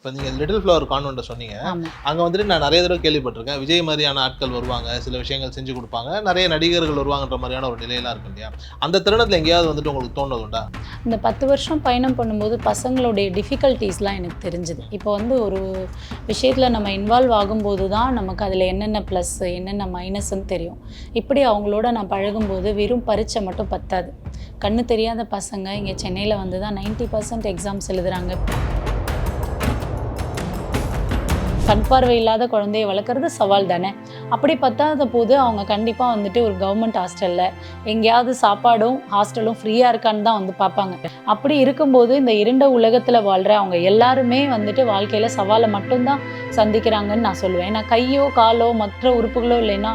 இப்போ நீங்கள் little flower கான்வென்ட்டை சொன்னீங்க. அங்கே வந்துட்டு நான் நிறைய தடவை கேள்விப்பட்டிருக்கேன். விஜய் மாதிரியான ஆட்கள் வருவாங்க, சில விஷயங்கள் செஞ்சு கொடுப்பாங்க, நிறைய நடிகர்கள் வருவாங்கன்ற மாதிரியான ஒரு நிலையெல்லாம் இருக்கு இல்லையா? அந்த தருணத்தில் எங்கேயாவது வந்துட்டு உங்களுக்கு தோணுது உண்டா? இந்த 10 வருஷம் பயணம் பண்ணும்போது பசங்களுடைய டிஃபிகல்ட்டிஸ்லாம் எனக்கு தெரிஞ்சுது. இப்போ வந்து ஒரு விஷயத்தில் நம்ம இன்வால்வ் ஆகும்போது தான் நமக்கு அதில் என்னென்ன ப்ளஸ் என்னென்ன மைனஸ்ன்னு தெரியும். இப்படி அவங்களோட நான் பழகும்போது வெறும் பரீட்சை மட்டும் பத்தாது. கண்ணு தெரியாத பசங்க இங்கே சென்னையில் வந்து தான் 90% எக்ஸாம்ஸ் எழுதுகிறாங்க. கண் பார்வை இல்லாத குழந்தைய வளர்க்குறது சவால் தானே. அப்படி பத்தாத போது அவங்க கண்டிப்பாக வந்துட்டு ஒரு கவர்மெண்ட் ஹாஸ்டலில் எங்கேயாவது சாப்பாடும் ஹாஸ்டலும் ஃப்ரீயாக இருக்கான்னு தான் வந்து பார்ப்பாங்க. அப்படி இருக்கும்போது இந்த இருண்ட உலகத்தில் வாழ்கிற அவங்க எல்லாருமே வந்துட்டு வாழ்க்கையில் சவாலை மட்டும்தான் சந்திக்கிறாங்கன்னு நான் சொல்லுவேன். நான் கையோ காலோ மற்ற உறுப்புகளோ இல்லைன்னா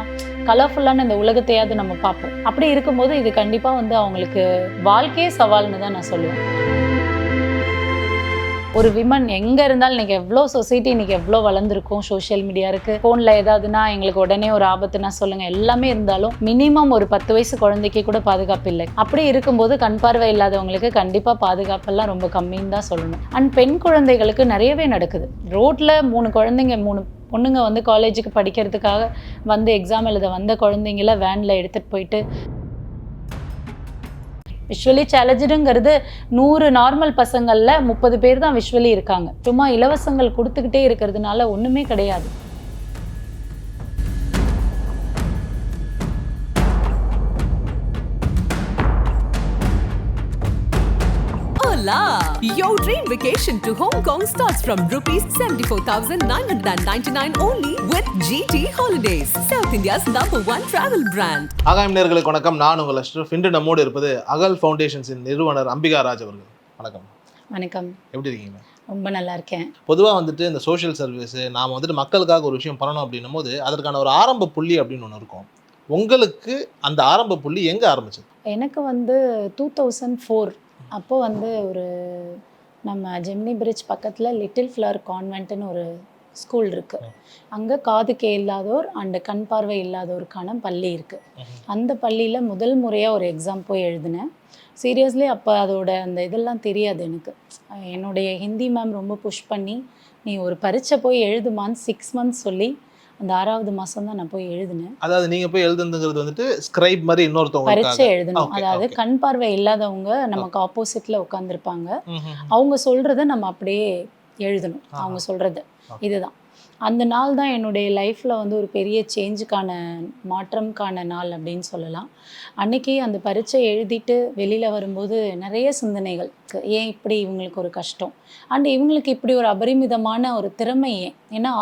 கலர்ஃபுல்லான இந்த உலகத்தையாவது நம்ம பார்ப்போம். அப்படி இருக்கும்போது இது கண்டிப்பாக வந்து அவங்களுக்கு வாழ்க்கையே சவால்னு தான் நான் சொல்லுவேன். ஒரு விமன் எங்கே இருந்தாலும் இன்றைக்கி எவ்வளோ சொசைட்டி இன்றைக்கி எவ்வளோ வளர்ந்துருக்கும். சோஷியல் மீடியா இருக்குது, ஃபோனில் ஏதாவதுனா எங்களுக்கு உடனே ஒரு ஆபத்துனா சொல்லுங்கள், எல்லாமே இருந்தாலும் மினிமம் ஒரு 10 வயசு குழந்தைக்கு கூட பாதுகாப்பு இல்லை. அப்படி இருக்கும்போது கண் பார்வை இல்லாதவங்களுக்கு கண்டிப்பாக பாதுகாப்பெல்லாம் ரொம்ப கம்மின்னு தான் சொல்லணும். அண்ட் பெண் குழந்தைகளுக்கு நிறையவே நடக்குது. ரோட்டில் 3 குழந்தைங்க 3 பொண்ணுங்க வந்து காலேஜுக்கு படிக்கிறதுக்காக வந்து எக்ஸாம் எழுத வந்த குழந்தைங்கள வேனில் எடுத்துகிட்டு போயிட்டு விஷுவலி சேலஞ்சுங்கிறது 100 நார்மல் பசங்களில் 30 பேர் தான் விஷுவலி இருக்காங்க. சும்மா இலவசங்கள் கொடுத்துக்கிட்டே இருக்கிறதுனால ஒன்றுமே கிடையாது. Your dream vacation to Hong Kong starts from rupees 74,999 only with GT Holidays, South India's #1 travel brand. ஆகாயம் நேயர்களுக்கு வணக்கம். நான் உங்கள் அஷ்ரஃப். இன்று நம்மோடு இருப்பது அகல் ஃபவுண்டேஷன்ஸின் நிறுவனர் அம்பிகா ராஜ் அவர்கள். வணக்கம். வணக்கம். எப்படி இருக்கீங்க? ரொம்ப நல்லா இருக்கேன். பொதுவாக வந்துட்டு இந்த சோஷியல் சர்வீஸ் நாம் வந்துட்டு மக்களுக்காக ஒரு விஷயம் பண்ணணும் அப்படின்னும் போது அதற்கான ஒரு ஆரம்ப புள்ளி அப்படின்னு ஒன்று இருக்கும். உங்களுக்கு அந்த ஆரம்ப புள்ளி எங்கே ஆரம்பிச்சது? எனக்கு வந்து 2004 அப்போது வந்து ஒரு நம்ம ஜெமினி பிரிட்ஜ் பக்கத்தில் லிட்டில் ஃப்ளவர் கான்வென்ட்னு ஒரு ஸ்கூல் இருக்குது. அங்கே காது இல்லாதோர் அண்டு கண் பார்வை இல்லாதோருக்கான பள்ளி இருக்குது. அந்த பள்ளியில் முதல் முறையாக ஒரு எக்ஸாம் போய் எழுதினேன். சீரியஸ்லி அப்போ அதோட அந்த இதெல்லாம் தெரியாது எனக்கு. என்னுடைய ஹிந்தி மேம் ரொம்ப புஷ் பண்ணி நீ ஒரு பரீட்சை போய் எழுதுமான்னு 6 மந்த்ஸ் சொல்லி அந்த 6வது மாதம் தான் நான் போய் எழுதினேன். அதாவது நீங்கள் போய் எழுதுங்கிறது வந்துட்டு ஸ்கிரைப் மாதிரி இன்னொருத்தவங்க பரீட்சை எழுதணும். அதாவது கண் பார்வை இல்லாதவங்க நமக்கு ஆப்போசிட்டில் உட்காந்துருப்பாங்க. அவங்க சொல்கிறத நம்ம அப்படியே எழுதணும். அவங்க சொல்கிறது இதுதான். அந்த நாள் தான் என்னுடைய லைஃப்பில் வந்து ஒரு பெரிய சேஞ்சுக்கான மாற்றம்கான நாள் அப்படின்னு சொல்லலாம். அன்றைக்கி அந்த பரீட்சை எழுதிட்டு வெளியில் வரும்போது நிறைய சிந்தனைகள். ஏன் இப்படி இவங்களுக்கு ஒரு கஷ்டம், அண்ட் இவங்களுக்கு இப்படி ஒரு அபரிமிதமான ஒரு திறமை ஏன்? ஏன்னா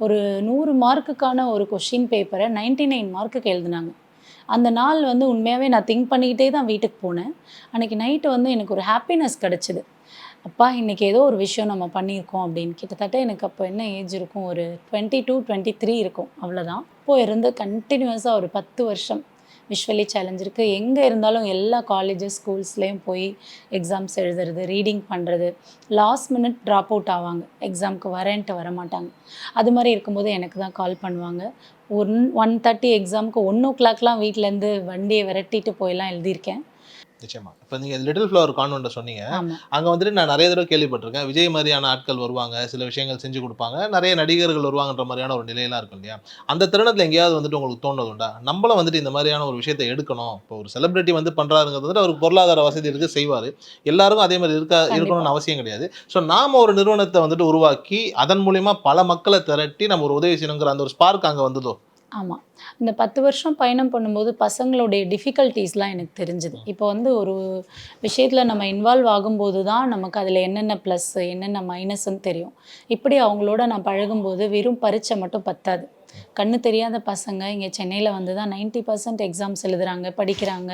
ஒரு 100 மார்க்குக்கான ஒரு கொஷின் பேப்பரை 99 மார்க்குக்கு எழுதினாங்க. அந்த நாள் வந்து உண்மையாகவே நான் திங்க் பண்ணிக்கிட்டே தான் வீட்டுக்கு போனேன். அன்றைக்கி நைட்டு வந்து எனக்கு ஒரு ஹாப்பினஸ் கிடச்சிது. அப்பா இன்றைக்கி ஏதோ ஒரு விஷயம் நம்ம பண்ணியிருக்கோம் அப்படின்னு. கிட்டத்தட்ட எனக்கு அப்போ என்ன ஏஜ் இருக்கும், ஒரு 22, 23 இருக்கும், அவ்வளோதான். அப்போது இருந்து கண்டினியூஸாக ஒரு 10 வருஷம் விஷுவலி சேலஞ்ச் இருக்குது. எங்கே இருந்தாலும் எல்லா காலேஜஸ் ஸ்கூல்ஸ்லேயும் போய் எக்ஸாம்ஸ் எழுதுறது, ரீடிங் பண்ணுறது. லாஸ்ட் மினிட் ட்ராப் அவுட் ஆவாங்க, எக்ஸாமுக்கு வரேன்ட்டு வரமாட்டாங்க. அது மாதிரி இருக்கும்போது எனக்கு தான் கால் பண்ணுவாங்க. 1:30 எக்ஸாமுக்கு 1 o'clockலாம் வீட்டிலேருந்து வண்டியை விரட்டிட்டு போயெல்லாம் எழுதியிருக்கேன். நிச்சயமா. இப்போ நீங்கள் லிட்டில் ஃப்ளவர் கான்வென்ட்டை சொன்னீங்க. அங்கே வந்துட்டு நான் நிறைய தடவை கேள்விப்பட்டிருக்கேன். விஜய் மாதிரியான ஆட்கள் வருவாங்க, சில விஷயங்கள் செஞ்சு கொடுப்பாங்க, நிறைய நடிகர்கள் வருவாங்கன்ற மாதிரியான ஒரு நிலையெல்லாம் இருக்கும் இல்லையா? அந்த தருணத்தில் எங்கேயாவது வந்துட்டு உங்களுக்கு தோணுது உண்டா? நம்மளும் வந்துட்டு இந்த மாதிரியான ஒரு விஷயத்தை எடுக்கணும். இப்போ ஒரு செலிபிரிட்டி வந்து பண்ணுறாருங்கிறது வந்துட்டு அவருக்கு பொருளாதார வசதி இருக்குது, செய்வார். எல்லாருக்கும் அதே மாதிரி இருக்கணும்னு அவசியம் கிடையாது. ஸோ நாம் ஒரு நிறுவனத்தை வந்துட்டு உருவாக்கி அதன் மூலிமா பல மக்களை திரட்டி நம்ம ஒரு உதவி செய்யணுங்கிற அந்த ஒரு ஸ்பார்க் அங்கே வந்ததோ? ஆமாம். இந்த 10 வருஷம் பயணம் பண்ணும்போது பசங்களுடைய டிஃபிகல்ட்டிஸ்லாம் எனக்கு தெரிஞ்சுது. இப்போ வந்து ஒரு விஷயத்தில் நம்ம இன்வால்வ் ஆகும்போது தான் நமக்கு அதில் என்னென்ன ப்ளஸ் என்னென்ன மைனஸ்ன்னு தெரியும். இப்படி அவங்களோட நான் பழகும்போது வெறும் பரீட்சை மட்டும் பத்தாது. கண்ணு தெரியாத பசங்க இங்கே சென்னையில் வந்து தான் 90% எக்ஸாம்ஸ் எழுதுகிறாங்க, படிக்கிறாங்க,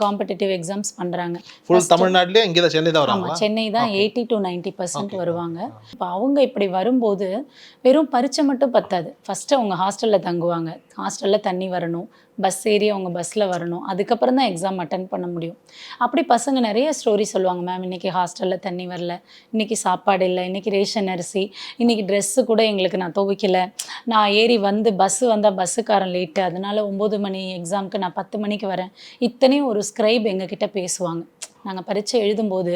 காம்படிட்டிவ் எக்ஸாம்ஸ் பண்ணுறாங்க. ஃபுல் தமிழ்நாட்டிலே இங்கே தான் சென்னை தான் வராங்க. ஆமாம், சென்னை தான் 80 to 90% வருவாங்க. இப்போ அவங்க இப்படி வரும்போது வெறும் பரீட்சை மட்டும் பத்தாது. ஃபஸ்ட்டு அவங்க ஹாஸ்டலில் தங்குவாங்க, ஹாஸ்டலில் தண்ணி வரணும், பஸ் ஏறி அவங்க பஸ்ஸில் வரணும், அதுக்கப்புறம் தான் எக்ஸாம் அட்டன் பண்ண முடியும். அப்படி பசங்க நிறைய ஸ்டோரி சொல்லுவாங்க. மேம் இன்றைக்கி ஹாஸ்டலில் தண்ணி வரல, இன்றைக்கி சாப்பாடு இல்லை, இன்றைக்கி ரேஷன் அரிசி, இன்றைக்கி ட்ரெஸ்ஸு கூட எங்களுக்கு நான் துவைக்கலை, நான் ஏறி வந்து பஸ்ஸு வந்தால் பஸ்ஸுக்காரன் லேட்டு, அதனால் 9 மணி எக்ஸாமுக்கு நான் 10 மணிக்கு வரேன். இத்தனையும் ஒரு ஸ்கிரைப் எங்ககிட்ட பேசுவாங்க. நாங்கள் பரீட்சை எழுதும்போது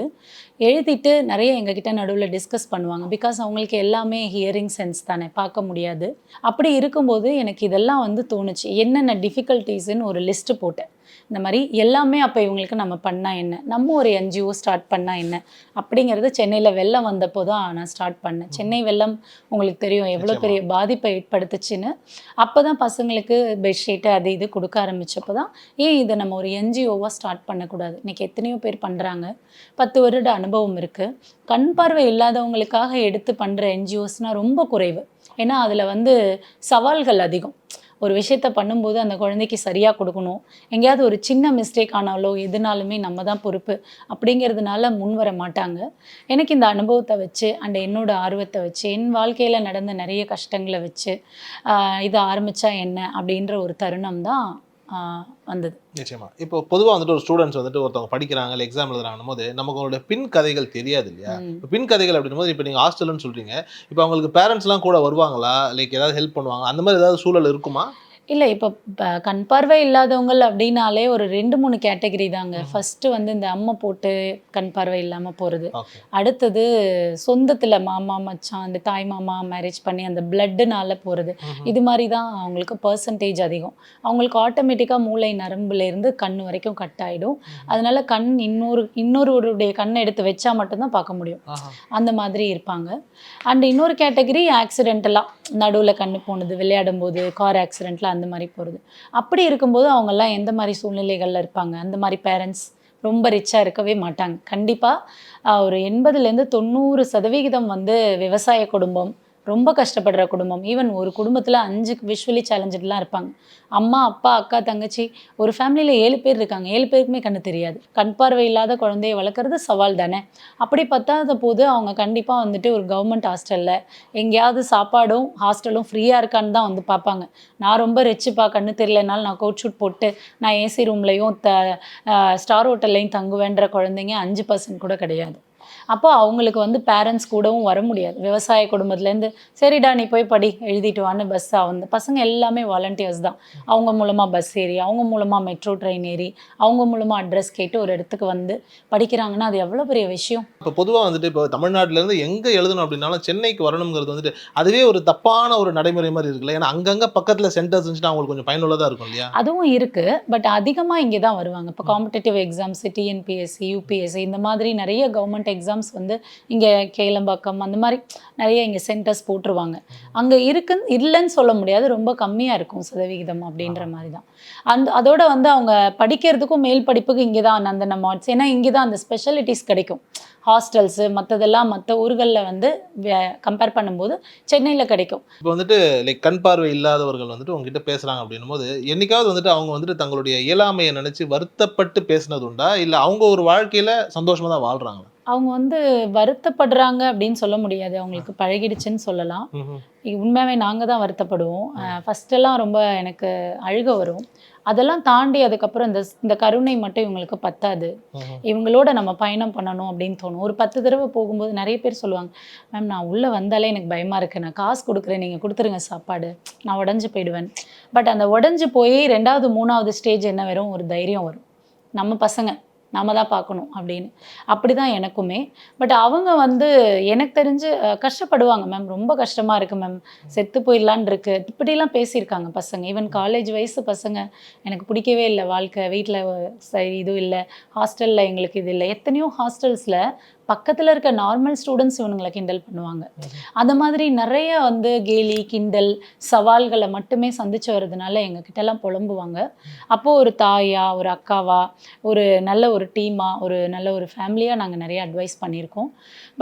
எழுதிட்டு நிறைய எங்ககிட்ட நடுவில் டிஸ்கஸ் பண்ணுவாங்க. பிகாஸ் அவங்களுக்கு எல்லாமே ஹியரிங் சென்ஸ் தானே, பார்க்க முடியாது. அப்படி இருக்கும்போது எனக்கு இதெல்லாம் வந்து தோணுச்சு. என்னென்ன டிஃபிகல்ட்டிஸ்ன்னு ஒரு லிஸ்ட்டு போட்டேன். இந்த மாதிரி எல்லாமே அப்போ இவங்களுக்கு நம்ம பண்ணால் என்ன, நம்ம ஒரு என்ஜிஓ ஸ்டார்ட் பண்ணால் என்ன அப்படிங்கிறது சென்னையில் வெள்ளம் வந்தப்போ தான் நான் ஸ்டார்ட் பண்ணேன். சென்னை வெள்ளம் உங்களுக்கு தெரியும் எவ்வளோ பெரிய பாதிப்பை ஏற்படுத்துச்சுன்னு. அப்போ தான் பசங்களுக்கு பெட்ஷீட்டு அது இது கொடுக்க ஆரம்பித்தப்போ தான் ஏன் இதை நம்ம ஒரு என்ஜிஓவாக ஸ்டார்ட் பண்ணக்கூடாது. இன்றைக்கி எத்தனையோ பேர் பண்ணுறாங்க, 10 வருட அனுபவம் இருக்குது. கண் பார்வை இல்லாதவங்களுக்காக எடுத்து பண்ணுற என்ஜிஓஸ்னால் ரொம்ப குறைவு. ஏன்னா அதில் வந்து சவால்கள் அதிகம். ஒரு விஷயத்த பண்ணும்போது அந்த குழந்தைக்கு சரியாக கொடுக்கணும். எங்கேயாவது ஒரு சின்ன மிஸ்டேக் ஆனாலோ எதுனாலுமே நம்ம தான் பொறுப்பு அப்படிங்கிறதுனால முன் வர மாட்டாங்க. எனக்கு இந்த அனுபவத்தை வச்சு அண்ட் என்னோட ஆர்வத்தை வச்சு என் வாழ்க்கையில் நடந்த நிறைய கஷ்டங்களை வச்சு இதை ஆரம்பித்தா என்ன அப்படின்ற ஒரு தருணம் தான் வந்தது. நிச்சயமா. இப்போ பொதுவாக வந்துட்டு ஒரு ஸ்டூடெண்ட்ஸ் வந்துட்டு ஒருத்தவங்க படிக்கிறாங்க இல்லை எக்ஸாம் எழுதுறாங்கன்னும் போது நமக்கு அவங்களோட பின் கதைகள் தெரியாது இல்லையா? பின் கதைகள் அப்படின்னும் போது இப்போ நீங்கள் ஹாஸ்டல்னு சொல்கிறீங்க, இப்போ அவங்களுக்கு பேரண்ட்ஸ்லாம் கூட வருவாங்களா, லைக் ஏதாவது ஹெல்ப் பண்ணுவாங்க, அந்த மாதிரி ஏதாவது சூழல் இருக்குமா? இல்லை, இப்போ கண் பார்வை இல்லாதவங்கள் அப்படின்னாலே ஒரு 2-3 கேட்டகரி தாங்க. ஃபஸ்ட்டு வந்து இந்த அம்மை போட்டு கண் பார்வை இல்லாமல் போகிறது. அடுத்தது சொந்தத்தில் மாமா மச்சான் அந்த தாய் மாமா மேரேஜ் பண்ணி அந்த பிளட்டுனால போகிறது. இது மாதிரி தான் அவங்களுக்கு பர்சன்டேஜ் அதிகம். அவங்களுக்கு ஆட்டோமேட்டிக்காக மூளை நரம்புலேருந்து கண் வரைக்கும் கட் ஆகிடும். அதனால கண் இன்னொருடைய கண்ணை எடுத்து வச்சா மட்டும்தான் பார்க்க முடியும். அந்த மாதிரி இருப்பாங்க. அண்ட் இன்னொரு கேட்டகரி ஆக்சிடென்டலாக நடுவில் கண்ணு போனது, விளையாடும் போது கார் ஆக்சிடெண்ட்டில் அந்த மாதிரி போகிறது. அப்படி இருக்கும்போது அவங்கெல்லாம் எந்த மாதிரி சூழ்நிலைகளில் இருப்பாங்க? அந்த மாதிரி பேரண்ட்ஸ் ரொம்ப ரிச்சாக இருக்கவே மாட்டாங்க. கண்டிப்பாக ஒரு 80-90% வந்து விவசாய குடும்பம், ரொம்ப கஷ்டப்படுற குடும்பம். ஈவன் ஒரு குடும்பத்தில் 5 விஷுவலி சேலஞ்சட்லாம் இருப்பாங்க. அம்மா அப்பா அக்கா தங்கச்சி, ஒரு ஃபேமிலியில் 7 பேர் இருக்காங்க. 7 பேருக்குமே கண்ணு தெரியாது. கண் பார்வை இல்லாத குழந்தைய வளர்க்குறது சவால் தானே. அப்படி பத்தாத போது அவங்க கண்டிப்பாக வந்துட்டு ஒரு கவர்மெண்ட் ஹாஸ்டலில் எங்கேயாவது சாப்பாடும் ஹாஸ்டலும் ஃப்ரீயாக இருக்கான்னு தான் வந்து பார்ப்பாங்க. நான் ரொம்ப ரிச்சுப்பா, கண்ணு தெரியலனாலும் நான் கோட் ஷூட் போட்டு நான் ஏசி ரூம்லையும் ஸ்டார் ஹோட்டல்லையும் தங்குவேன்ற குழந்தைங்க 5% கூட கிடையாது. அப்போ அவங்களுக்கு வந்து பேரண்ட்ஸ் கூடவும் வர முடியாது. விவசாய குடும்பத்துலேருந்து சரிடா நீ போய் படி எழுதிட்டு வான்னு பஸ்ஸாக வந்து பசங்க எல்லாமே வாலண்டியர்ஸ் தான். அவங்க மூலமாக பஸ் ஏறி, அவங்க மூலமாக மெட்ரோ ட்ரெயின் ஏறி, அவங்க மூலமாக அட்ரஸ் கேட்டு ஒரு இடத்துக்கு வந்து படிக்கிறாங்கன்னா அது எவ்வளோ பெரிய விஷயம். இப்போ பொதுவாக வந்துட்டு இப்போ தமிழ்நாட்டிலேருந்து எங்கே எழுதணும் அப்படின்னாலும் சென்னைக்கு வரணுங்கிறது வந்துட்டு அதுவே ஒரு தப்பான ஒரு நடைமுறை மாதிரி இருக்குல்ல. ஏன்னா அங்கங்கே பக்கத்தில் சென்டர்ஸ் இருந்துச்சுன்னா அவங்களுக்கு கொஞ்சம் பயனுள்ளதாக இருக்கும் இல்லையா? அதுவும் இருக்குது. பட் அதிகமாக இங்கே தான் வருவாங்க. இப்போ காம்படிட்டிவ் எக்ஸாம்ஸ், டிஎன்பிஎஸ்சி, யூபிஎஸ்சி இந்த மாதிரி நிறைய கவர்மெண்ட் எக்ஸாம்ஸ் வந்து இங்கே கேளம்பாக்கம் அந்த மாதிரி நிறைய இங்கே சென்டர்ஸ் போட்டுருவாங்க. அங்கே இல்லைன்னு சொல்ல முடியாது, ரொம்ப கம்மியாக இருக்கும் சதவிகிதம் அப்படின்ற மாதிரி தான். அதோட வந்து அவங்க படிக்கிறதுக்கும் மேல் படிப்புக்கு இங்கே தான் நந்தனம் ஆர்ட்ஸ், ஏன்னா இங்கே தான் அந்த ஸ்பெஷாலிட்டிஸ் கிடைக்கும். ஹாஸ்டல்ஸு மற்றதெல்லாம் மற்ற ஊர்களில் வந்து கம்பேர் பண்ணும்போது சென்னையில் கிடைக்கும். இப்போ வந்துட்டு லைக் கண் பார்வை இல்லாதவர்கள் வந்துட்டு உங்ககிட்ட பேசுகிறாங்க அப்படின்னும் போது என்னைக்காவது வந்துட்டு அவங்க வந்துட்டு தங்களுடைய இயலாமையை நினச்சி வருத்தப்பட்டு பேசினது உண்டா, இல்லை அவங்க ஒரு வாழ்க்கையில் சந்தோஷமாக தான் வாழ்கிறாங்களா? அவங்க வந்து வருத்தப்படுறாங்க அப்படின்னு சொல்ல முடியாது, அவங்களுக்கு பழகிடுச்சுன்னு சொல்லலாம். உண்மையாகவே நாங்கள் தான் வருத்தப்படுவோம். ஃபஸ்ட்டெல்லாம் ரொம்ப எனக்கு அழுக வரும். அதெல்லாம் தாண்டி அதுக்கப்புறம் இந்த கருணை மட்டும் இவங்களுக்கு பத்தாது, இவங்களோட நம்ம பயணம் பண்ணணும் அப்படின்னு தோணும். ஒரு 10 தடவை போகும்போது நிறைய பேர் சொல்லுவாங்க, மேம் நான் உள்ளே வந்தாலே எனக்கு பயமாக இருக்குது, நான் காசு கொடுக்குறேன், நீங்கள் கொடுத்துருங்க சாப்பாடு, நான் உடஞ்சி போயிடுவேன். பட் அந்த உடஞ்சி போய் 2வது 3வது ஸ்டேஜ் என்ன வரும், ஒரு தைரியம் வரும், நம்ம பசங்க நம்ம தான் பார்க்கணும் அப்படின்னு. அப்படி தான் எனக்குமே. பட் அவங்க வந்து எனக்கு தெரிஞ்சு கஷ்டப்படுவாங்க, மேம் ரொம்ப கஷ்டமாக இருக்குது மேம், செத்து போயிடலான் இருக்குது, இப்படிலாம் பேசியிருக்காங்க பசங்க. ஈவன் காலேஜ் வயசு பசங்க, எனக்கு பிடிக்கவே இல்லை வாழ்க்கை, வீட்டில் சரி இதுவும் இல்லை, ஹாஸ்டலில் எங்களுக்கு இது இல்லை. எத்தனையோ ஹாஸ்டல்ஸில் பக்கத்தில் இருக்க நார்மல் ஸ்டூடெண்ட்ஸ் இவனுங்களை கிண்டல் பண்ணுவாங்க. அந்த மாதிரி நிறைய வந்து கேலி கிண்டல் சவால்களை மட்டுமே சந்திச்சு வர்றதுனால எங்ககிட்டலாம் புலம்புவாங்க. அப்போது ஒரு தாயா, ஒரு அக்காவா, ஒரு நல்ல ஒரு டீமாக, ஒரு நல்ல ஒரு ஃபேமிலியாக நாங்கள் நிறைய அட்வைஸ் பண்ணியிருக்கோம்.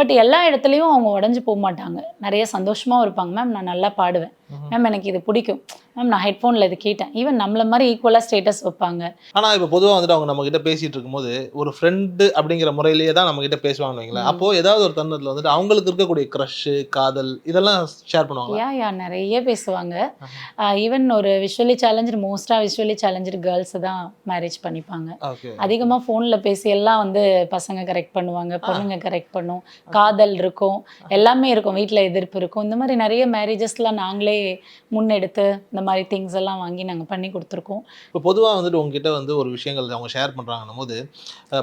பட் எல்லா இடத்துலையும் அவங்க உடஞ்சி போக மாட்டாங்க, நிறைய சந்தோஷமாகவும் இருப்பாங்க. மேம் நான் நல்லா பாடுவேன், மேம் எனக்கு இது பிடிக்கும், மேம் நான் ஹெட்ஃபோனில் இது கேட்டேன். ஈவன் நம்மள மாதிரி ஈக்குவலாக ஸ்டேட்டஸ் வைப்பாங்க. ஆனால் இப்போ பொதுவாக வந்துட்டு அவங்க நம்மக்கிட்ட பேசிகிட்டு இருக்கும்போது ஒரு ஃப்ரெண்டு அப்படிங்கிற முறையிலேயே தான் நம்மக்கிட்ட பேசுவாங்க இருக்காங்கன்னு வைங்களேன், அப்போ ஏதாவது ஒரு தருணத்துல வந்துட்டு அவங்களுக்கு இருக்கக்கூடிய க்ரஷ், காதல் இதெல்லாம் ஷேர் பண்ணுவாங்களா? யா நிறைய பேசுவாங்க. ஈவன் ஒரு விஷுவலி சேலஞ்சர் கேர்ள்ஸ் தான் மேரேஜ் பண்ணிப்பாங்க. ஓகே. அதிகமா ஃபோன்ல பேசி எல்லாம் வந்து பசங்க கரெக்ட் பண்ணுவாங்க, பொண்ணுங்க கரெக்ட் பண்ணும், காதல் இருக்கும், எல்லாமே இருக்கும், வீட்ல எதிர்ப்பு இருக்கும். இந்த மாதிரி நிறைய மேரேஜஸ்லாம் நாங்களே முன்னெடுத்து இந்த மாதிரி திங்ஸ் எல்லாம் வாங்கி நாங்க பண்ணி கொடுத்துருக்கோம். இப்போ பொதுவா வந்துட்டு உங்ககிட்ட வந்து ஒரு விஷயங்கள் அவங்க ஷேர் பண்றாங்கன்னும் போது,